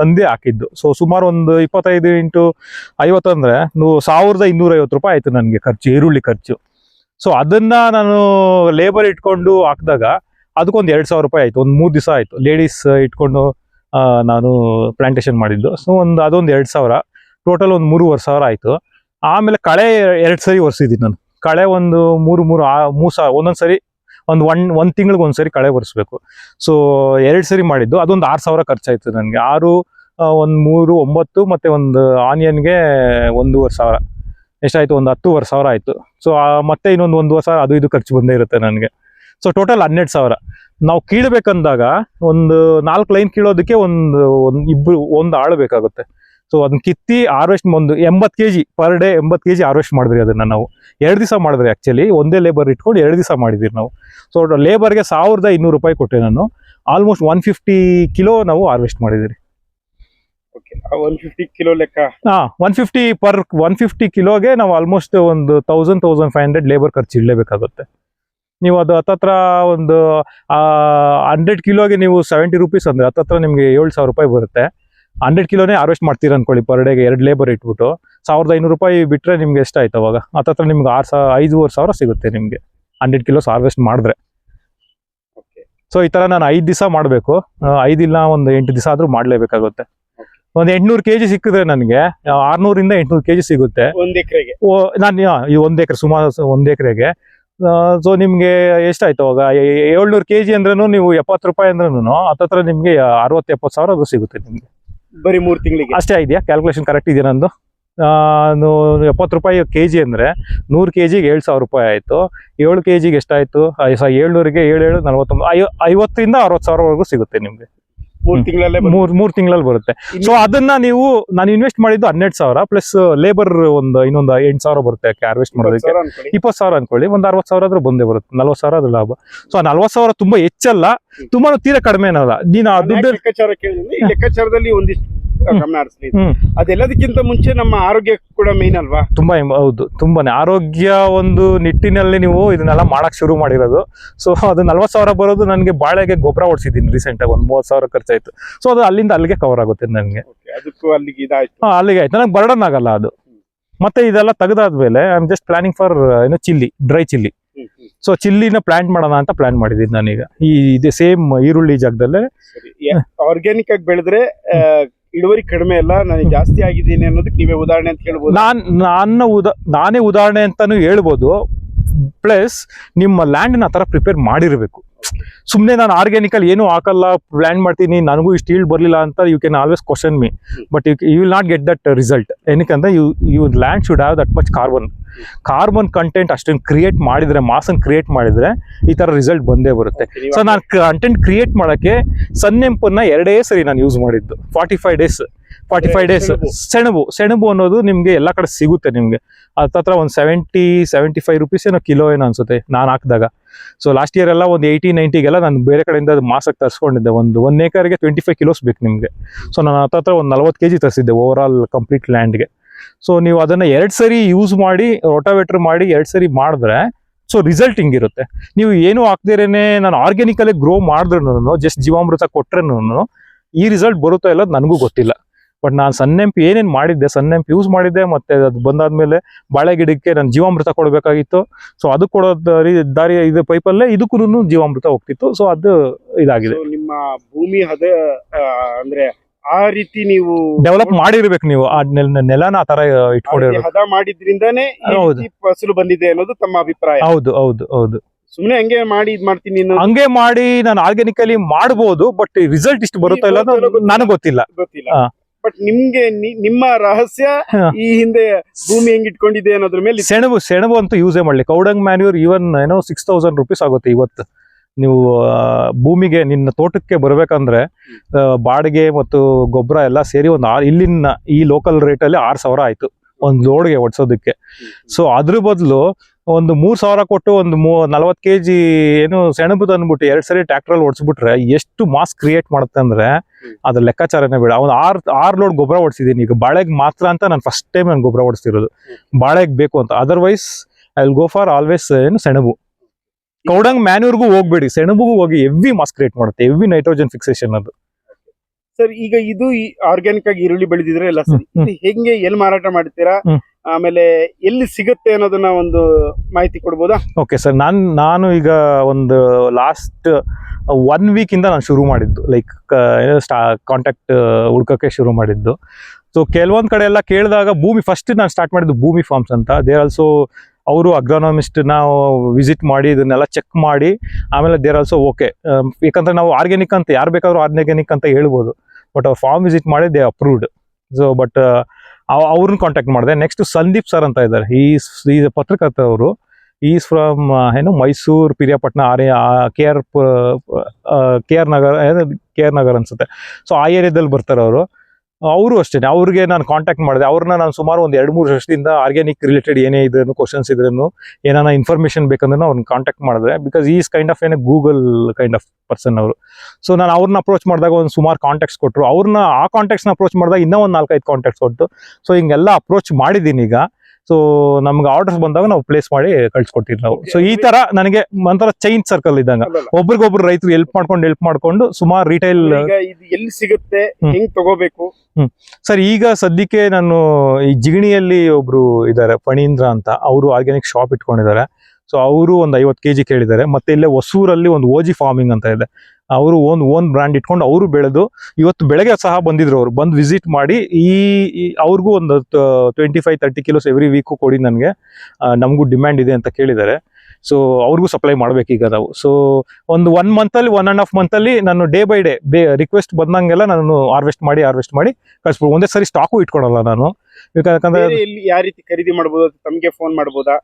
ತಂದೆ ಹಾಕಿದ್ದು. ಸೊ ಸುಮಾರು ಒಂದು 25 × 50 ಅಂದ್ರೆ 1,250 ರೂಪಾಯಿ ಆಯ್ತು ನನಗೆ ಖರ್ಚು, ಈರುಳ್ಳಿ ಖರ್ಚು. ಸೊ ಅದನ್ನ ನಾನು ಲೇಬರ್ ಇಟ್ಕೊಂಡು ಹಾಕಿದಾಗ ಅದಕ್ಕೊಂದು 2,000 ರೂಪಾಯಿ ಆಯ್ತು. ಒಂದು 3 ದಿವಸ ಆಯ್ತು ಲೇಡೀಸ್ ಇಟ್ಕೊಂಡು ನಾನು ಪ್ಲಾಂಟೇಶನ್ ಮಾಡಿದ್ದು. ಸೊ ಅದೊಂದು 2,000, ಟೋಟಲ್ ಒಂದು 3,500 ಆಯ್ತು. ಆಮೇಲೆ ಕಳೆ 2 ಸರಿ ಒರೆಸಿದ್ದೀನಿ ನಾನು. ಕಳೆ ಒಂದು 3 ಒಂದೊಂದ್ಸರಿ ಒಂದು ತಿಂಗಳಿಗೆ ಒಂದ್ಸರಿ ಕಳೆ ಒರೆಸ್ಬೇಕು. ಸೊ 2 ಸರಿ ಮಾಡಿದ್ದು, ಅದೊಂದು 6,000 ಖರ್ಚಾಯ್ತು ನನಗೆ. 6 ಒಂದು 3 9 ಮತ್ತೆ ಒಂದು ಆನಿಯನ್ಗೆ 1,500 ಎಷ್ಟಾಯ್ತು, ಒಂದು 10,500 ಆಯ್ತು. ಸೊ ಮತ್ತೆ ಇನ್ನೊಂದು 1,500 ಅದು ಇದು ಖರ್ಚು ಬಂದೇ ಇರುತ್ತೆ ನನಗೆ. So total 12,000. ನಾವು ಕೀಳ್ಬೇಕಂದಾಗ ಒಂದು 4 ಲೈನ್ ಕೀಳೋದಕ್ಕೆ ಒಂದು ಆಳು ಬೇಕಾಗುತ್ತೆ. ಸೊ ಅದನ್ನ ಕಿತ್ತಿ ಹಾರ್ವೆಸ್ಟ್ ಒಂದು 80 kg per day 80 kg harvest ಮಾಡಿದ್ರಿ. ಅದನ್ನ ನಾವು 2 ದಿವಸ ಮಾಡಿದ್ರಿ. ಆಕ್ಚುಲಿ ಒಂದೇ ಲೇಬರ್ ಇಟ್ಕೊಂಡು 2 ದಿವಸ ಮಾಡಿದ್ರಿ ನಾವು. ಸೊ ಲೇಬರ್ಗೆ 1,200 ರೂಪಾಯಿ ಕೊಟ್ಟೆ ನಾನು. ಆಲ್ಮೋಸ್ಟ್ 150 ಕಿಲೋ ನಾವು ಹಾರ್ವೆಸ್ಟ್ ಮಾಡಿದಿರಿ. 150 ಕಿಲೋ ಲೆಕ್ಕ. 150 ಕಿಲೋಗೆ ನಾವು ಆಲ್ಮೋಸ್ಟ್ ಒಂದು 1,500 ಲೇಬರ್ ಖರ್ಚು ಇಡಲೇಬೇಕಾಗುತ್ತೆ. ನೀವು ಅದು ಹತ್ತತ್ರ ಒಂದು 100 ಕಿಲೋಗೆ ನೀವು 70 ರೂಪೀಸ್ ಅಂದ್ರೆ ಹತ್ತತ್ರ ನಿಮಗೆ 7,000 ರೂಪಾಯಿ ಬರುತ್ತೆ. 100 ಕಿಲೋನೇ ಹಾರ್ವೆಸ್ಟ್ ಮಾಡ್ತೀರ ಅನ್ಕೊಳ್ಳಿ ಪರ್ ಡೇಗೆ. 2 ಲೇಬರ್ ಇಟ್ಬಿಟ್ಟು 1,500 ರೂಪಾಯಿ ಬಿಟ್ರೆ ನಿಮ್ಗೆ ಎಷ್ಟಾಯ್ತು ಅವಾಗ? ಹತ್ತತ್ರ ನಿಮ್ಗೆ 5,500 ಸಿಗುತ್ತೆ ನಿಮ್ಗೆ 100 ಕಿಲೋಸ್ ಹಾರ್ವೆಸ್ಟ್ ಮಾಡಿದ್ರೆ. ಸೊ ಈ ತರ ನಾನು 5 ದಿವಸ ಮಾಡಬೇಕು. 5 ಇಲ್ಲ ಒಂದು 8 ದಿವಸ ಆದ್ರೂ ಮಾಡ್ಲೇಬೇಕಾಗುತ್ತೆ. ಒಂದು 800 kg ಸಿಕ್ಕಿದ್ರೆ ನನಗೆ 600 ಇಂದ 800 kg ಸಿಗುತ್ತೆ 1 ಎಕರೆಗೆ. ನಾನು ಈ 1 ಎಕರೆ ಸುಮಾರು 1 ಎಕರೆಗೆ. ಸೊ ನಿಮ್ಗೆ ಎಷ್ಟಾಯ್ತು ಅವಾಗ? 700 kg ಅಂದ್ರೂ ನೀವು 70 ರೂಪಾಯಿ ಅಂದ್ರೂ ಹತ್ತತ್ರ ನಿಮ್ಗೆ 60-70 ಸಾವಿರ ಅದು ಸಿಗುತ್ತೆ ನಿಮ್ಗೆ ಬರೀ 3 ತಿಂಗಳಿಗೆ. ಅಷ್ಟೇ ಇದೆಯಾ? ಕ್ಯಾಲ್ಕುಲೇಷನ್ ಕರೆಕ್ಟ್ ಇದೆಯಾ ನಂದು? 70 ರೂಪಾಯಿ kg ಅಂದ್ರೆ 100 kgಗೆ 7,000 ರೂಪಾಯಿ ಆಯ್ತು. 7 kgಗೆ ಎಷ್ಟಾಯ್ತು? 700ಗೆ 7 49 50 ಇಂದ 60,000 ವರೆಗೂ ಸಿಗುತ್ತೆ ನಿಮ್ಗೆ 3 ತಿಂಗಳಲ್ಲೇ. 3 ತಿಂಗಳಲ್ಲಿ ಬರುತ್ತೆ. ಸೊ ಅದನ್ನ ನಾನು ಇನ್ವೆಸ್ಟ್ ಮಾಡಿದ್ದು 12,000 ಪ್ಲಸ್ ಲೇಬರ್ ಇನ್ನೊಂದು 8,000 ಬರುತ್ತೆ ಹಾರ್ವೆಸ್ಟ್ ಮಾಡೋದಕ್ಕೆ. 20,000 ಅನ್ಕೊಳ್ಳಿ, ಒಂದು 60,000 ಆದ್ರೂ ಬಂದೇ ಬರುತ್ತೆ. 40,000 ಅದು ಲಾಭ. ಸೊ 40,000 ತುಂಬಾ ಹೆಚ್ಚಲ್ಲ, ತುಂಬಾ ತೀರಾ ಕಡಿಮೆ ಏನಲ್ಲ. ನೀನು ಆ ದುಡ್ಡು ಲೆಕ್ಕಾಚಾರ ಕೇಳಿದ್ರೆ ಈ ಲೆಕ್ಕಾಚಾರದಲ್ಲಿ ಒಂದಿಷ್ಟು ಗಮನ ಹರಿಸಲಿ. ಅದೆಲ್ಲದಕ್ಕಿಂತ ಮುಂಚೆ ನಮ್ಮ ಆರೋಗ್ಯ ಕೂಡ ಮೇನ್ ಅಲ್ವಾ? ತುಂಬಾ ಹೌದು, ತುಂಬಾನೇ ಆರೋಗ್ಯ ಒಂದು ನಿಟ್ಟಿನಲ್ಲಿ ನೀವು ಇದನ್ನೆಲ್ಲ ಮಾಡಕ್ ಶುರು ಮಾಡಿರೋದು. ಸೊ ಅದು 40,000 ಬರೋದು ನನಗೆ ಬಾಳೆಗೆ ಗೊಬ್ಬರ ಹೊಡ್ಸಿದ್ದೀನಿ ರೀಸೆಂಟ್ ಆಗಿ, ಒಂದು 30,000 ಖರ್ಚಾಯ್ತು. ಸೊ ಅದು ಅಲ್ಲಿಂದ ಅಲ್ಲಿಗೆ ಕವರ್ ಆಗುತ್ತೆ ನನಗೆ. ಅಲ್ಲಿಗೆ ಇದಾಯ್ತು. ಅಲ್ಲಿಗೆ ಆಯ್ತು, ನನಗೆ ಬರ್ಡನ್ ಆಗಲ್ಲ ಅದು. ಮತ್ತೆ ಇದೆಲ್ಲ ತೆಗೆದಾದ್ಮೇಲೆ I am just planning for dry chilli. So ಚಿಲ್ಲಿನ ಪ್ಲಾಂಟ್ ಮಾಡೋಣ ಅಂತ ಪ್ಲಾನ್ ಮಾಡಿದ್ದೀನಿ ನಾನೀಗ. ಇದೆ ಸೇಮ್ ಈರುಳ್ಳಿ ಜಾಗದಲ್ಲೇ. ಆರ್ಗ್ಯಾನಿಕ್ ಆಗಿ ಬೆಳೆದ್ರೆ ಇಳುವರಿ ಕಡಿಮೆ ಅಲ್ಲ, ನನಗೆ ಜಾಸ್ತಿ ಆಗಿದ್ದೀನಿ ಅನ್ನೋದಕ್ಕೆ ನೀವೇ ಉದಾಹರಣೆ ಅಂತ ಹೇಳ್ಬೋದು. ನಾನೇ ಉದಾಹರಣೆ ಅಂತಾನು ಹೇಳ್ಬೋದು. ಪ್ಲಸ್ ನಿಮ್ಮ ಲ್ಯಾಂಡ್ ಆ ಥರ ಪ್ರಿಪೇರ್ ಮಾಡಿರಬೇಕು. ಸುಮ್ಮನೆ ನಾನು ಆರ್ಗ್ಯಾನಿಕಲ್ ಏನು ಹಾಕಲ್ಲ, ಪ್ಲಾನ್ ಮಾಡ್ತೀನಿ, ನನಗೂ ಇಷ್ಟು ಈಲ್ಡ್ ಬರಲಿಲ್ಲ ಅಂತ you can always question me. But you will not get that result. ಏನಕ್ಕಂದ್ರೆ you land should have that much carbon content ಅಷ್ಟೊಂದು ಕ್ರಿಯೇಟ್ ಮಾಡಿದ್ರೆ, ಮಾಸನ್ ಕ್ರಿಯೇಟ್ ಮಾಡಿದ್ರೆ ಈ ಥರ ರಿಸಲ್ಟ್ ಬಂದೇ ಬರುತ್ತೆ. ಸೊ ನಾನು ಕಂಟೆಂಟ್ ಕ್ರಿಯೇಟ್ ಮಾಡೋಕ್ಕೆ ಸನ್ನೆಂಪನ್ನ 2 ಸರಿ ನಾನು ಯೂಸ್ ಮಾಡಿದ್ದು. 45 ಡೇಸ್ ಸೆಣಬು ಅನ್ನೋದು ನಿಮಗೆ ಎಲ್ಲ ಕಡೆ ಸಿಗುತ್ತೆ. ನಿಮಗೆ ಹತ್ತತ್ರ ಒಂದು 70-75 ರೂಪೀಸ್ ಏನೋ ಕಿಲೋ ಏನೋ ಅನ್ಸುತ್ತೆ ನಾನು ಹಾಕಿದಾಗ. ಸೊ ಲಾಸ್ಟ್ ಇಯರ್ ಎಲ್ಲ ಒಂದು 80-90ಗೆಲ್ಲ ನಾನು ಬೇರೆ ಕಡೆಯಿಂದ ಮಾಸಕ್ಕೆ ತರಿಸ್ಕೊಂಡಿದ್ದೆ. ಒಂದು ಎಕರೆಗೆ 25 ಕಿಲೋಸ್ ಬೇಕು ನಿಮಗೆ. ಸೊ ನಾನು ಹತ್ತತ್ರ ಒಂದು 40 kg ತರಿಸಿದ್ದೆ ಓವರ್ ಆಲ್ ಕಂಪ್ಲೀಟ್ ಲ್ಯಾಂಡ್ಗೆ. ಸೊ ನೀವು ಅದನ್ನ 2 ಸರಿ ಯೂಸ್ ಮಾಡಿ, ರೋಟಾವೇಟರ್ ಮಾಡಿ 2 ಸರಿ ಮಾಡಿದ್ರೆ ಸೊ ರಿಸಲ್ಟ್ ಹಿಂಗಿರುತ್ತೆ. ನೀವು ಏನು ಹಾಕ್ದಿರೇನೆ ನಾನು ಆರ್ಗ್ಯಾನಿಕಲ್ಲೇ ಗ್ರೋ ಮಾಡಿದ್ರು, ಜಸ್ಟ್ ಜೀವಾಮೃತ ಕೊಟ್ರೇನು ಈ ರಿಸಲ್ಟ್ ಬರುತ್ತಾ ಇಲ್ಲ ನನಗೂ ಗೊತ್ತಿಲ್ಲ. ಬಟ್ ನಾನು ಸನ್ನೆಂಪು ಏನೇನು ಮಾಡಿದ್ದೆ, ಸನ್ನೆಂಪು ಯೂಸ್ ಮಾಡಿದ್ದೆ, ಮತ್ತೆ ಅದು ಬಂದಾದ್ಮೇಲೆ ಬಾಳೆ ಗಿಡಕ್ಕೆ ನಾನು ಜೀವಾಮೃತ ಕೊಡಬೇಕಾಗಿತ್ತು. ಸೊ ಅದು ಕೊಡೋ ದಾರಿ ಇದು ಪೈಪಲ್ಲೇ ಇದಕ್ಕೂ ಜೀವಾಮೃತ ಹೋಗ್ತಿತ್ತು. ಸೊ ಅದು ಇದಾಗಿದೆ. So, ನಿಮ್ಮ ಭೂಮಿ ಅಂದ್ರೆ ಆ ರೀತಿ ನೀವು ಡೆವಲಪ್ ಮಾಡಿರ್ಬೇಕು ನೀವು ಆ ನೆಲನ ಆ ತರ ಇಟ್ಕೊಂಡಿರ್ಬೇಕು. ಹದ ಮಾಡಿದ್ರಿಂದಾನೇ ಈ ಹೌದು. ರೀತಿ ಫಸಲು ಬಂದಿದೆ ಅನ್ನೋದು ತಮ್ಮ ಅಭಿಪ್ರಾಯ. ಹೌದು ಹೌದು ಹೌದು. ಸುಮ್ನೆ ಹಂಗೆ ಮಾಡಿ ಇದ್ ಮಾಡ್ತೀನಿ ಹಂಗೆ ಮಾಡಿ ನಾನು ಆರ್ಗ್ಯಾನಿಕಲಿ ಮಾಡ್ಬೋದು, ಬಟ್ ರಿಸಲ್ಟ್ ಇಷ್ಟು ಬರುತ್ತಾ ಇಲ್ಲ ನನಗೆ ಗೊತ್ತಿಲ್ಲ. ಗೊತ್ತಿಲ್ಲ. ಬಟ್ ನಿಮ್ಗೆ ನಿಮ್ಮ ರಹಸ್ಯ ಈ ಹಿಂದೆ ಭೂಮಿ ಹೆಂಗ್ ಇಟ್ಕೊಂಡಿದೆ ಅನ್ನೋದ್ರ ಮೇಲೆ ಸೆಣಬು ಅಂತೂ ಯೂಸೇ ಮಾಡ್ಲಿ. ಕೌಡಂಗ್ ಮ್ಯಾನ್ಯೂರ್ ಈವನ್ ಏನೋ 6,000 rupees ಆಗುತ್ತೆ ಇವತ್ತು. ನೀವು ಭೂಮಿಗೆ ನಿನ್ನ ತೋಟಕ್ಕೆ ಬರ್ಬೇಕಂದ್ರೆ ಬಾಡಿಗೆ ಮತ್ತು ಗೊಬ್ಬರ ಎಲ್ಲ ಸೇರಿ ಒಂದು ಇಲ್ಲಿನ ಈ ಲೋಕಲ್ ರೇಟಲ್ಲಿ 6,000 ಆಯ್ತು ಒಂದು ಲೋಡ್ಗೆ ಓಡಿಸೋದಕ್ಕೆ. ಸೊ ಅದ್ರ ಬದಲು ಒಂದು 3,000 ಕೊಟ್ಟು ಒಂದು 40 kg ಏನು ಸೆಣಬು ತಂದ್ಬಿಟ್ಟು 2 ಸರಿ ಟ್ರ್ಯಾಕ್ಟ್ರಲ್ಲಿ ಓಡಿಸ್ಬಿಟ್ರೆ ಎಷ್ಟು ಮಾಸ್ ಕ್ರಿಯೇಟ್ ಮಾಡುತ್ತೆ ಅಂದ್ರೆ ಅದ್ರ ಲೆಕ್ಕಾಚಾರನೇ ಬೇಡ. ಒಂದು 6 ಲೋಡ್ ಗೊಬ್ಬರ ಓಡಿಸಿದೀನಿ. ಈಗ ಬಾಳೆಗೆ ಮಾತ್ರ ಅಂತ ನಾನು ಫಸ್ಟ್ ಟೈಮ್ ನಾನು ಗೊಬ್ಬರ ಓಡಿಸ್ತಿರೋದು, ಬಾಳೆಗೆ ಬೇಕು ಅಂತ. Otherwise I will go for always ಏನು ಸೆಣಬು. ಕೌಡಂಗ್ ಮ್ಯಾನ್ಯೂರ್ಗೂ ಹೋಗ್ಬೇಡಿ, ಸೆಣಬುಗೂ ಹೋಗಿ ಹೆವಿ ಮಾಸ್ ಕ್ರಿಯೇಟ್ ಮಾಡುತ್ತೆ, ಹೆವಿ ನೈಟ್ರೋಜನ್ ಫಿಕ್ಸೇಷನ್ ಅದು. ಸರ್, ಈಗ ಇದು ಆರ್ಗ್ಯಾನಿಕ್ ಆಗಿ ಈರುಳ್ಳಿ ಬೆಳೆದಿದ್ರೆ ಎಲ್ಲ ಸರಿ, ಇದು ಹೆಂಗೆ ಎಲ್ಲಿ ಮಾರಾಟ ಮಾಡ್ತೀರಾ, ಆಮೇಲೆ ಎಲ್ಲಿ ಸಿಗುತ್ತೆ ಅನ್ನೋದನ್ನ ಒಂದು ಮಾಹಿತಿ ಕೊಡ್ಬೋದಾ? ಓಕೆ ಸರ್, ನಾನು ಈಗ ಒಂದು ಲಾಸ್ಟ್ 1 week ಇಂದ ನಾನು ಶುರು ಮಾಡಿದ್ದು, ಲೈಕ್ ಕಾಂಟ್ಯಾಕ್ಟ್ ಹುಡ್ಕಕ್ಕೆ ಶುರು ಮಾಡಿದ್ದು. ಸೊ ಕೆಲವೊಂದ್ ಕಡೆ ಎಲ್ಲ ಕೇಳಿದಾಗ ಭೂಮಿ ಫಸ್ಟ್ ನಾನು ಸ್ಟಾರ್ಟ್ ಮಾಡಿದ್ದು ಭೂಮಿ ಫಾರ್ಮ್ಸ್ ಅಂತ. ದೇರ್ ಆಲ್ಸೋ ಅವರು ಅಗ್ರಾನಮಿಸ್ಟ್ ನಾವು ವಿಸಿಟ್ ಮಾಡಿ ಇದನ್ನೆಲ್ಲ ಚೆಕ್ ಮಾಡಿ ಆಮೇಲೆ ದೇರ್ ಆಲ್ಸೋ ಓಕೆ. ಯಾಕಂದ್ರೆ ನಾವು ಆರ್ಗ್ಯಾನಿಕ್ ಅಂತ ಯಾರು ಬೇಕಾದ್ರೂ ಆರ್ಗ್ಯಾನಿಕ್ ಅಂತ ಹೇಳ್ಬೋದು, ಬಟ್ ಅವ್ರು ಫಾರ್ಮ್ ವಿಸಿಟ್ ಮಾಡಿ ದೇ ಅಪ್ರೂವ್ಡ್. ಸೊ ಬಟ್ ಅವ್ರನ್ನ ಕಾಂಟ್ಯಾಕ್ಟ್ ಮಾಡಿದೆ. ನೆಕ್ಸ್ಟ್ ಸಂದೀಪ್ ಸರ್ ಅಂತ ಇದ್ದಾರೆ, ಈ ಪತ್ರಕರ್ತ ಅವರು. ಈಸ್ ಫ್ರಮ್ ಏನು ಮೈಸೂರು ಪಿರಿಯಾಪಟ್ಟಣ ಕೆ ಆರ್ ನಗರ್ ಅನ್ಸುತ್ತೆ. ಸೊ ಆ ಏರಿಯಾದಲ್ಲಿ ಬರ್ತಾರೆ ಅವರು ಅಷ್ಟೇ. ಅವ್ರಿಗೆ ನಾನು ಕಾಂಟ್ಯಾಕ್ಟ್ ಮಾಡಿದೆ. ಅವ್ರನ್ನ ನಾನು ಸುಮಾರು ಒಂದು 2-3 ವರ್ಷದಿಂದ ಆರ್ಗ್ಯಾನಿಕ್ ರಿಲೇಟೆಡ್ ಏನೇ ಇದ್ರೂ ಕ್ವಶನ್ಸ್ ಇದ್ರೂ ಏನಾನ ಇನ್ಫಾರ್ಮೇಶನ್ ಬೇಕಂದ್ರೆ ಅವ್ರನ್ನ ಕಾಂಟ್ಯಾಕ್ಟ್ ಮಾಡಿದ್ರೆ, ಬಿಕಾಸ್ ಈಸ್ ಕೈಂಡ್ ಆಫ್ ಏನೇ ಗೂಗಲ್ ಕೈಂಡ್ ಆಫ್ ಪರ್ಸನ್ ಅವರು. ಸೊ ನಾನು ಅವ್ರನ್ನ ಅಪ್ರೋಚ್ ಮಾಡಿದಾಗ ಒಂದು ಸುಮಾರು ಕಾಂಟ್ಯಾಕ್ಟ್ಸ್ ಕೊಟ್ಟರು. ಅವ್ರನ್ನ ಆ ಕಾಂಟ್ಯಾಕ್ಟ್ಸ್ನ ಅಪ್ರೋಚ್ ಮಾಡಿದಾಗ ಇನ್ನೂ ಒಂದು 4-5 ಕಾಂಟ್ಯಾಕ್ಟ್ಸ್ ಕೊಟ್ಟು, ಸೊ ಹಿಂಗೆಲ್ಲ ಅಪ್ರೋಚ್ ಮಾಡಿದ್ದೀನಿ ಈಗ. ಸೊ ನಮ್ಗೆ ಆರ್ಡರ್ಸ್ ಬಂದಾಗ ನಾವು ಪ್ಲೇಸ್ ಮಾಡಿ ಕಳ್ಸಿಕೊಡ್ತೀವಿ ನಾವು. ಸೊ ಈ ತರ ನನಗೆ ಒಂಥರ ಚೈನ್ ಸರ್ಕಲ್ ಇದ್ದಂಗ, ಒಬ್ರಿಗೊಬ್ರು ರೈತರು ಹೆಲ್ಪ್ ಮಾಡ್ಕೊಂಡು ಸುಮಾರು ರಿಟೈಲ್ ಎಲ್ಲಿ ಸಿಗುತ್ತೆ, ಹೆಂಗ್ ತಗೋಬೇಕು. ಸರ್, ಈಗ ಸದ್ಯಕ್ಕೆ ನಾನು ಈ ಜಿಗಣಿಯಲ್ಲಿ ಒಬ್ರು ಇದ್ದಾರೆ, ಫಣೀಂದ್ರ ಅಂತ, ಅವರು ಆರ್ಗ್ಯಾನಿಕ್ ಶಾಪ್ ಇಟ್ಕೊಂಡಿದ್ದಾರೆ. ಸೊ ಅವರು ಒಂದು 50 kg ಕೇಳಿದ್ದಾರೆ. ಮತ್ತೆ ಇಲ್ಲೇ ಹೊಸೂರಲ್ಲಿ ಒಂದು ಓಜಿ ಫಾರ್ಮಿಂಗ್ ಅಂತ ಇದೆ, ಅವರು ಓನ್ ಬ್ರ್ಯಾಂಡ್ ಇಟ್ಕೊಂಡು ಅವರು ಬೆಳೆದು ಇವತ್ತು ಬೆಳಗ್ಗೆ ಸಹ ಬಂದಿದ್ರು. ಅವರು ಬಂದು ವಿಸಿಟ್ ಮಾಡಿ ಅವ್ರಿಗೂ ಒಂದು 25-30 kilos ಎವ್ರಿ ವೀಕು ಕೊಡಿ ನನಗೆ, ನಮಗೂ ಡಿಮ್ಯಾಂಡ್ ಇದೆ ಅಂತ ಕೇಳಿದ್ದಾರೆ. ಸೊ ಅವ್ರಿಗೂ ಸಪ್ಲೈ ಮಾಡ್ಬೇಕೀಗ ನಾವು. ಸೊ ಒಂದು 1 monthಲ್ಲಿ 1.5 monthಲ್ಲಿ ನಾನು ಡೇ ಬೈ ಡೇ ರಿಕ್ವೆಸ್ಟ್ ಬಂದಂಗೆಲ್ಲ ನಾನು ಹಾರ್ವೆಸ್ಟ್ ಮಾಡಿ ಕಳಿಸ್ಬೋದು. ಒಂದೇ ಸರಿ ಸ್ಟಾಕು ಇಟ್ಕೊಳಲ್ಲ ನಾನು. ಯಾಕಂದ್ರೆ ಯಾವ ರೀತಿ ಖರೀದಿ ಮಾಡ್ಬೋದು, ತಮಗೆ ಫೋನ್ ಮಾಡ್ಬೋದಾ?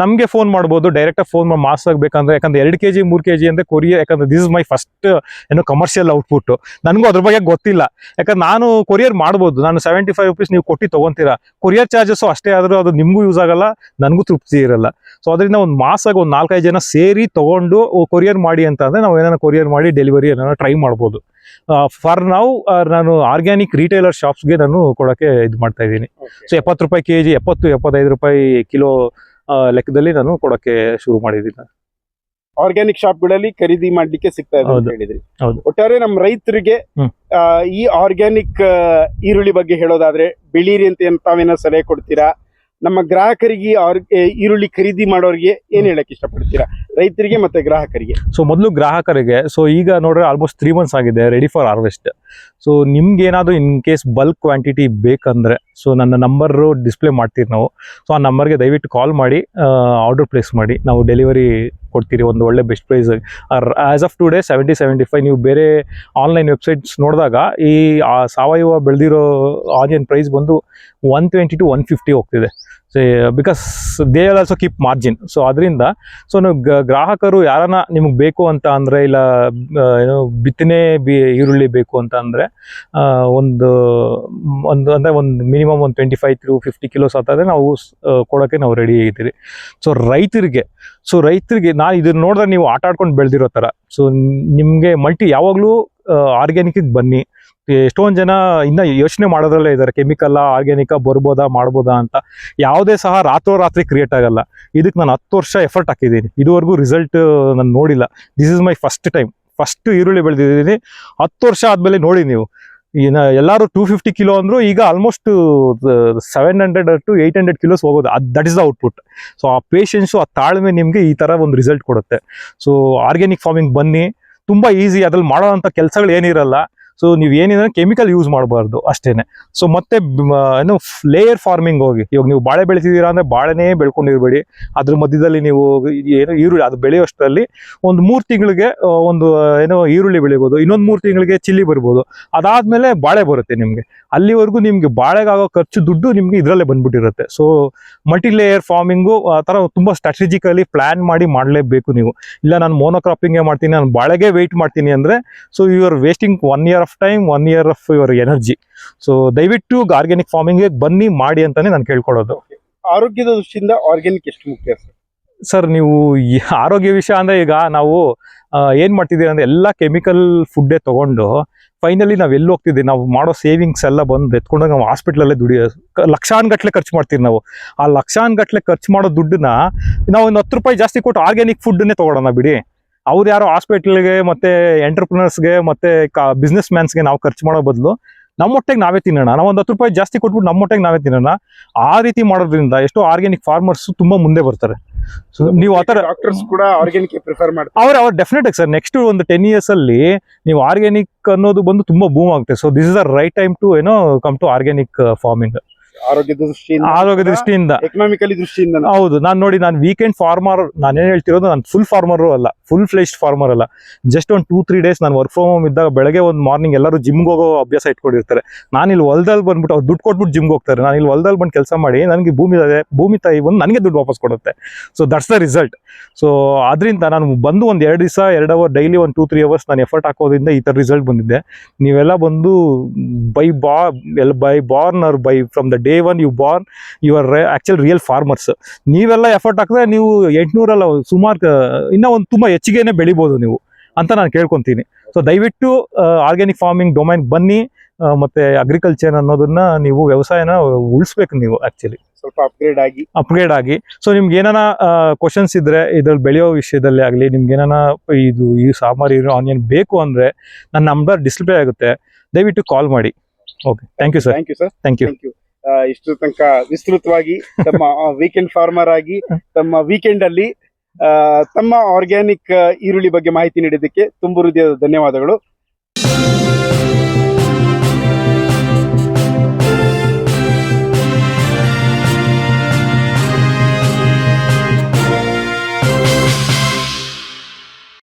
ನಮ್ಗೆ ಫೋನ್ ಮಾಡ್ಬೋದು, ಡೈರೆಕ್ಟ್ ಆಗಿ ಫೋನ್ ಮಾಡಿ ಮಾಸ್ ಆಗ್ಬೇಕಂದ್ರೆ. ಯಾಕಂದ್ರೆ 2 kg 3 kg ಅಂದ್ರೆ ಕೊರಿಯರ್, ಯಾಕಂದ್ರೆ ದಿಸ್ ಇಸ್ ಮೈ ಫಸ್ಟ್ ಏನೋ ಕಮರ್ಷಿಯಲ್ ಔಟ್ಪುಟ್. ನನಗೂ ಅದ್ರ ಬಗ್ಗೆ ಗೊತ್ತಿಲ್ಲ. ಯಾಕಂದ್ರೆ ನಾನು ಕೊರಿಯರ್ ಮಾಡ್ಬೋದು, ನಾನು 75 rupees ನೀವು ಕೊಟ್ಟು ತಗೊಂತೀರಾ, ಕೊರಿಯರ್ ಚಾರ್ಜಸ್ ಅಷ್ಟೇ ಆದ್ರೂ ಅದು ನಿಮ್ಗೂ ಯೂಸ್ ಆಗಲ್ಲ, ನನಗೂ ತೃಪ್ತಿ ಇರಲ್ಲ. ಸೊ ಅದರಿಂದ ಒಂದು ಮಾಸಾಗಿ ಒಂದು 4-5 ಜನ ಸೇರಿ ತಗೊಂಡು ಕೊರಿಯರ್ ಮಾಡಿ ಅಂತ ಅಂದ್ರೆ ನಾವು ಏನಾರ ಕೊರಿಯರ್ ಮಾಡಿ ಡೆಲಿವರಿ ಏನಾರ ಟ್ರೈ ಮಾಡ್ಬೋದು. ಫಾರ್ ನಾವು ನಾನು ಆರ್ಗ್ಯಾನಿಕ್ ರಿಟೈಲರ್ ಶಾಪ್ಸ್ಗೆ ನಾನು ಕೊಡೋಕ್ಕೆ ಇದು ಮಾಡ್ತಾ ಇದ್ದೀನಿ. ಸೊ 70 ರೂಪಾಯಿ kg, 70-75 ರೂಪಾಯಿ ಕಿಲೋ ಲೆಕ್ಕದಲ್ಲಿ ನಾನು ಕೊಡೋಕ್ಕೆ ಶುರು ಮಾಡಿದ್ದೀನಿ. ಆರ್ಗ್ಯಾನಿಕ್ ಶಾಪ್ಗಳಲ್ಲಿ ಖರೀದಿ ಮಾಡ್ಲಿಕ್ಕೆ ಸಿಗ್ತಾ ಇದೆ ಅಂತ ಹೇಳಿದ್ರಿ. ಒಟ್ಟಾರೆ ನಮ್ಮ ರೈತರಿಗೆ ಈ ಆರ್ಗ್ಯಾನಿಕ್ ಈರುಳ್ಳಿ ಬಗ್ಗೆ ಹೇಳೋದಾದ್ರೆ ಬೆಳೀರಿ ಅಂತ ತಾವೇನೋ ಸಲಹೆ ಕೊಡ್ತೀರಾ? ನಮ್ಮ ಗ್ರಾಹಕರಿಗೆ ಈರುಳ್ಳಿ ಖರೀದಿ ಮಾಡೋರಿಗೆ ಏನ್ ಹೇಳಕ್ ಇಷ್ಟಪಡ್ತೀರಾ, ರೈತರಿಗೆ ಮತ್ತೆ ಗ್ರಾಹಕರಿಗೆ? ಸೊ ಮೊದಲು ಗ್ರಾಹಕರಿಗೆ, ಸೊ ಈಗ ನೋಡ್ರೆ ಆಲ್ಮೋಸ್ಟ್ 3 months ಆಗಿದೆ ರೆಡಿ ಫಾರ್ ಹಾರ್ವೆಸ್ಟ್. ಸೊ ನಿಮ್ಗೆ ಏನಾದ್ರು ಇನ್ ಕೇಸ್ ಬಲ್ಕ್ ಕ್ವಾಂಟಿಟಿ ಬೇಕಂದ್ರೆ, ಸೊ ನನ್ನ ನಂಬರು ಡಿಸ್ಪ್ಲೇ ಮಾಡ್ತೀವಿ ನಾವು. ಸೊ ಆ ನಂಬರ್ಗೆ ದಯವಿಟ್ಟು ಕಾಲ್ ಮಾಡಿ ಆರ್ಡರ್ ಪ್ಲೇಸ್ ಮಾಡಿ, ನಾವು ಡೆಲಿವರಿ ಕೊಡ್ತೀರಿ ಒಂದು ಒಳ್ಳೆ best price. As of today 70-75. ನೀವು ಬೇರೆ ಆನ್ಲೈನ್ ವೆಬ್ಸೈಟ್ಸ್ ನೋಡಿದಾಗ ಈ ಸಾವಯವ ಬೆಳೆದಿರೋ ಆನಿಯನ್ ಪ್ರೈಸ್ ಬಂದು 120-150 ಹೋಗ್ತಿದೆ. So because they are also keep margin. So ಅದರಿಂದ ಸೊ ನೀವು ಗ್ರಾಹಕರು ಯಾರನ್ನ ನಿಮಗೆ ಬೇಕು ಅಂತ ಅಂದರೆ, ಇಲ್ಲ ಏನೋ ಬಿತ್ತನೆ ಈರುಳ್ಳಿ ಬೇಕು ಅಂತ ಅಂದರೆ ಒಂದು ಮಿನಿಮಮ್ ಒಂದು 25-50 kilos ಆಗ್ತದೆ ನಾವು ಕೊಡೋಕ್ಕೆ ನಾವು ರೆಡಿ ಇದ್ದೀರಿ. ಸೊ ರೈತರಿಗೆ ನಾನು ಇದನ್ನ ನೋಡಿದ್ರೆ ನೀವು ಆಟ ಆಡ್ಕೊಂಡು ಬೆಳೆದಿರೋ ಥರ. ಸೊ ನಿಮಗೆ ಯಾವಾಗಲೂ ಆರ್ಗ್ಯಾನಿಕ್ಗೆ ಬನ್ನಿ. ಎಷ್ಟೊಂದು ಜನ ಇನ್ನ ಯೋಚನೆ ಮಾಡೋದ್ರಲ್ಲೇ ಇದ್ದಾರೆ, ಕೆಮಿಕಲ್ ಆರ್ಗ್ಯಾನಿಕ್ ಮಾಡ್ಬೋದಾ ಅಂತ. ಯಾವುದೇ ಸಹ ರಾತ್ರೋರಾತ್ರಿ ಕ್ರಿಯೇಟ್ ಆಗಲ್ಲ. ಇದಕ್ಕೆ ನಾನು 10 ವರ್ಷ ಎಫರ್ಟ್ ಹಾಕಿದ್ದೀನಿ, ಇದುವರೆಗೂ ರಿಸಲ್ಟ್ ನಾನು ನೋಡಿಲ್ಲ. ದಿಸ್ ಇಸ್ ಮೈ ಫಸ್ಟ್ ಈರುಳ್ಳಿ ಬೆಳೆದಿದ್ದೀನಿ. 10 ವರ್ಷ ಆದಮೇಲೆ ನೋಡಿ ನೀವು ಎಲ್ಲರೂ 250 ಕಿಲೋ ಅಂದ್ರು ಈಗ ಆಲ್ಮೋಸ್ಟ್ 700 to 800 ಕಿಲೋಸ್ ಹೋಗೋದು. That is the output. So ಆ ಪೇಷನ್ಸು, ಆ ತಾಳ್ಮೆ ನಿಮಗೆ ಈ ತರ ಒಂದು ರಿಸಲ್ಟ್ ಕೊಡುತ್ತೆ. ಸೊ ಆರ್ಗ್ಯಾನಿಕ್ ಫಾರ್ಮಿಂಗ್ ಬನ್ನಿ, ತುಂಬಾ ಈಸಿ. ಅದ್ರಲ್ಲಿ ಮಾಡೋವಂಥ ಕೆಲಸಗಳು ಏನಿರಲ್ಲ. ಸೊ ನೀವು ಏನಿದ್ರೆ ಕೆಮಿಕಲ್ ಯೂಸ್ ಮಾಡಬಾರ್ದು ಅಷ್ಟೇನೆ. ಸೊ ಮತ್ತೆ ಏನು ಲೇಯರ್ ಫಾರ್ಮಿಂಗ್ ಹೋಗಿ, ಇವಾಗ ನೀವು ಬಾಳೆ ಬೆಳೆತಿದ್ದೀರಾ ಅಂದ್ರೆ ಬಾಳೆನೇ ಬೆಳ್ಕೊಂಡಿರ್ಬೇಡಿ. ಅದ್ರ ಮಧ್ಯದಲ್ಲಿ ನೀವು ಏನು ಈರುಳ್ಳಿ ಅದು ಬೆಳೆಯೋಷ್ಟರಲ್ಲಿ ಒಂದು 3 ತಿಂಗಳಿಗೆ ಒಂದು ಏನೋ ಈರುಳ್ಳಿ ಬೆಳಿಬೋದು, ಇನ್ನೊಂದು 3 ತಿಂಗಳಿಗೆ ಚಿಲ್ಲಿ ಬರ್ಬೋದು, ಅದಾದ್ಮೇಲೆ ಬಾಳೆ ಬರುತ್ತೆ ನಿಮ್ಗೆ. ಅಲ್ಲಿವರೆಗೂ ನಿಮ್ಗೆ ಬಾಳೆಗಾಗೋ ಖರ್ಚು ದುಡ್ಡು ನಿಮ್ಗೆ ಇದರಲ್ಲೇ ಬಂದ್ಬಿಟ್ಟಿರುತ್ತೆ. ಸೊ ಮಲ್ಟಿ ಲೇಯರ್ ಫಾರ್ಮಿಂಗು ಆ ಥರ ತುಂಬಾ ಸ್ಟ್ರಾಟಜಿಕಲಿ ಪ್ಲಾನ್ ಮಾಡಿ ಮಾಡಲೇಬೇಕು ನೀವು. ಇಲ್ಲ ನಾನು ಮೋನೋಕ್ರಾಪಿಂಗೇ ಮಾಡ್ತೀನಿ, ನಾನು ಬಾಳೆಗೆ ವೆಯ್ಟ್ ಮಾಡ್ತೀನಿ ಅಂದ್ರೆ so you are wasting 1 year of time, 1 year of your energy. So ದಯವಿಟ್ಟು ಆರ್ಗ್ಯಾನಿಕ್ ಫಾರ್ಮಿಂಗ್ ಬನ್ನಿ, ಮಾಡಿ ಅಂತಾನೆ ನಾನು ಕೇಳ್ಕೊಳ್ಳೋದು. ಆರೋಗ್ಯದ ದೃಷ್ಟಿಯಿಂದ ಆರ್ಗ್ಯಾನಿಕ್ ಎಷ್ಟು ಮುಖ್ಯ ಸರ್? ಸರ್ ನೀವು ಈ ಆರೋಗ್ಯ ವಿಷಯ ಅಂದ್ರೆ ಈಗ ನಾವು ಏನ್ ಮಾಡ್ತಿದ್ದೀವಿ ಅಂದ್ರೆ ಎಲ್ಲ ಕೆಮಿಕಲ್ ಫುಡ್ಡೇ ತಗೊಂಡು ಫೈನಲಿ ನಾವು ಎಲ್ಲಿ ಹೋಗ್ತಿದ್ದೀವಿ, ನಾವು ಮಾಡೋ ಸೇವಿಂಗ್ಸ್ ಎಲ್ಲ ಬಂದು ಎತ್ಕೊಂಡಾಗ ನಾವು ಹಾಸ್ಪಿಟ್ಲಲ್ಲೇ ದುಡಿಯೋ ಲಕ್ಷಾನ್ಗಟ್ಲೆ ಖರ್ಚು ಮಾಡ್ತೀವಿ ನಾವು. ಆ ಲಕ್ಷಾನ್ಗಟ್ಲೆ ಖರ್ಚು ಮಾಡೋ ದುಡ್ಡನ್ನ ನಾವು ಒಂದು 10 ರೂಪಾಯಿ ಜಾಸ್ತಿ ಕೊಟ್ಟು ಆರ್ಗ್ಯಾನಿಕ್ ಫುಡ್ಡನ್ನೇ ತಗೊಳ್ಳೋಣ ಬಿಡಿ. ಅವ್ರು ಯಾರೋ ಹಾಸ್ಪಿಟ್ಲ್ಗೆ ಮತ್ತೆ ಎಂಟರ್ಪ್ರಿನರ್ಸ್ಗೆ ಮತ್ತೆ ಬಿಸ್ನೆಸ್ ಮ್ಯಾನ್ಸ್ಗೆ ನಾವು ಖರ್ಚು ಮಾಡೋ ಬದಲು ನಮ್ಮ ಹೊಟ್ಟೆಗೆ ನಾವೇ ತಿನ್ನೋಣ. ನಾವು ಒಂದು 10 ರೂಪಾಯಿ ಜಾಸ್ತಿ ಕೊಟ್ಬಿಟ್ಟು ನಮ್ಮ ಹೊಟ್ಟೆಗೆ ನಾವೇ ತಿನ್ನೋಣ. ಆ ರೀತಿ ಮಾಡೋದ್ರಿಂದ ಎಷ್ಟೋ ಆರ್ಗ್ಯಾನಿಕ್ ಫಾರ್ಮರ್ಸ್ ತುಂಬಾ ಮುಂದೆ ಬರ್ತಾರೆ. ಸೊ ನೀವು ಆತರ ಡಾಕ್ಟರ್ಸ್ ಕೂಡ ಆರ್ಗ್ಯಾನಿಕ್ ಪ್ರಿಫರ್ ಮಾಡ್ತಾರೆ. ಅವ್ರು ಡೆಫಿನೆಟ್ ಆಗಿ ಸರ್ ನೆಕ್ಸ್ಟ್ ಒಂದು 10 years ಅಲ್ಲಿ ನೀವು ಆರ್ಗ್ಯಾನಿಕ್ ಅನ್ನೋದು ಬಂದು ತುಂಬಾ ಬೂಮ್ ಆಗುತ್ತೆ. So this is the right time to come to organic farming. ಆರೋಗ್ಯದ ದೃಷ್ಟಿಯಿಂದ, ಎಕನಾಮಿಕಲಿ ದೃಷ್ಟಿಯಿಂದ. ಹೌದು. ನಾನು ವೀಕೆಂಡ್ ಫಾರ್ಮರ್, ನಾನೇನ್ ಹೇಳ್ತಿರೋದು, ನಾನು ಫುಲ್ ಫಾರ್ಮರ್ ಅಲ್ಲ, ಫುಲ್ ಫ್ಲೆಶ್ಡ್ ಫಾರ್ಮರ್ ಅಲ್ಲ. ಜಸ್ಟ್ ಒಂದು 2-3 days ನಾನು ವರ್ಕ್ ಫ್ರಮ್ ಹೋಮ್ ಇದ್ದಾಗ ಬೆಳಗ್ಗೆ ಒಂದು ಮಾರ್ನಿಂಗ್ ಎಲ್ಲರೂ ಜಿಮ್ಗೆ ಹೋಗೋ ಅಭ್ಯಾಸ ಇಟ್ಕೊಂಡಿರ್ತಾರೆ. ನಾನು ಇಲ್ಲಿ ಹೊಲದಲ್ಲಿ ಬಂದ್ಬಿಟ್ಟು ಅವ್ರು ದುಡ್ಡು ಕೊಟ್ಬಿಟ್ಟು ಜಿಮ್ಗೆ ಹೋಗ್ತಾರೆ. ನಾನು ಇಲ್ಲಿ ಹೊಲದಲ್ಲಿ ಬಂದು ಕೆಲಸ ಮಾಡಿ ನನಗೆ ಭೂಮಿ ತಾಯಿ ಬಂದು ನನಗೆ ದುಡ್ಡು ವಾಪಸ್ ಕೊಡುತ್ತೆ. So that's the result. So ಅದರಿಂದ ನಾನು ಬಂದು ಒಂದು 2 ದಿವಸ 2 hour ಡೈಲಿ ಒಂದು 2-3 hours ನಾನು ಎಫರ್ಟ್ ಹಾಕೋದ್ರಿಂದ ಈ ಥರ ರಿಸಲ್ಟ್ ಬಂದಿದ್ದೆ. ನೀವೆಲ್ಲ ಬಂದು by born or by from the day one you born you are actual real farmers. ನೀವೆಲ್ಲ ಎಫರ್ಟ್ ಹಾಕಿದ್ರೆ ನೀವು 800 ಅಲ್ಲ ಸುಮಾರು ಇನ್ನೂ ಒಂದು ತುಂಬ ಹೆಚ್ಚಿಗೆನೆ ಬೆಳಿಬೋದು ನೀವು ಅಂತ ನಾನು ಕೇಳ್ಕೊತೀನಿ. ಸೊ ದಯವಿಟ್ಟು ಆರ್ಗ್ಯಾನಿಕ್ ಫಾರ್ಮಿಂಗ್ ಡೊಮೈನ್ ಬನ್ನಿ. ಮತ್ತೆ ಅಗ್ರಿಕಲ್ಚರ್ ಅನ್ನೋದನ್ನ ನೀವು ವ್ಯವಸಾಯನ ಉಳಿಸ್ಬೇಕು ನೀವು ಆಕ್ಚುಲಿ ಸ್ವಲ್ಪ ಅಪ್ಗ್ರೇಡ್ ಆಗಿ. ಸೊ ನಿಮ್ಗೆ ಏನಾನ ಕ್ವಶನ್ಸ್ ಇದ್ರೆ ಇದ್ರಲ್ಲಿ ಬೆಳೆಯೋ ವಿಷಯದಲ್ಲಿ ಆಗಲಿ, ನಿಮ್ಗೆ ಏನಾನ ಈ ಸಾಂಬಾರು ಆನಿಯನ್ ಬೇಕು ಅಂದ್ರೆ ನನ್ನ ನಂಬರ್ ಡಿಸ್ಪ್ಲೇ ಆಗುತ್ತೆ, ದಯವಿಟ್ಟು ಕಾಲ್ ಮಾಡಿ. Okay, thank you sir. Thank you. ಇಷ್ಟು ತನಕ ವಿಸ್ತೃತವಾಗಿ ತಮ್ಮ ವೀಕೆಂಡ್ ಫಾರ್ಮರ್ ಆಗಿ ತಮ್ಮ ವೀಕೆಂಡ್ ಅಲ್ಲಿ ತಮ್ಮ ಆರ್ಗ್ಯಾನಿಕ್ ಈರುಳ್ಳಿ ಬಗ್ಗೆ ಮಾಹಿತಿ ನೀಡಿದ್ದಕ್ಕೆ ತುಂಬ ಹೃದಯದ ಧನ್ಯವಾದಗಳು.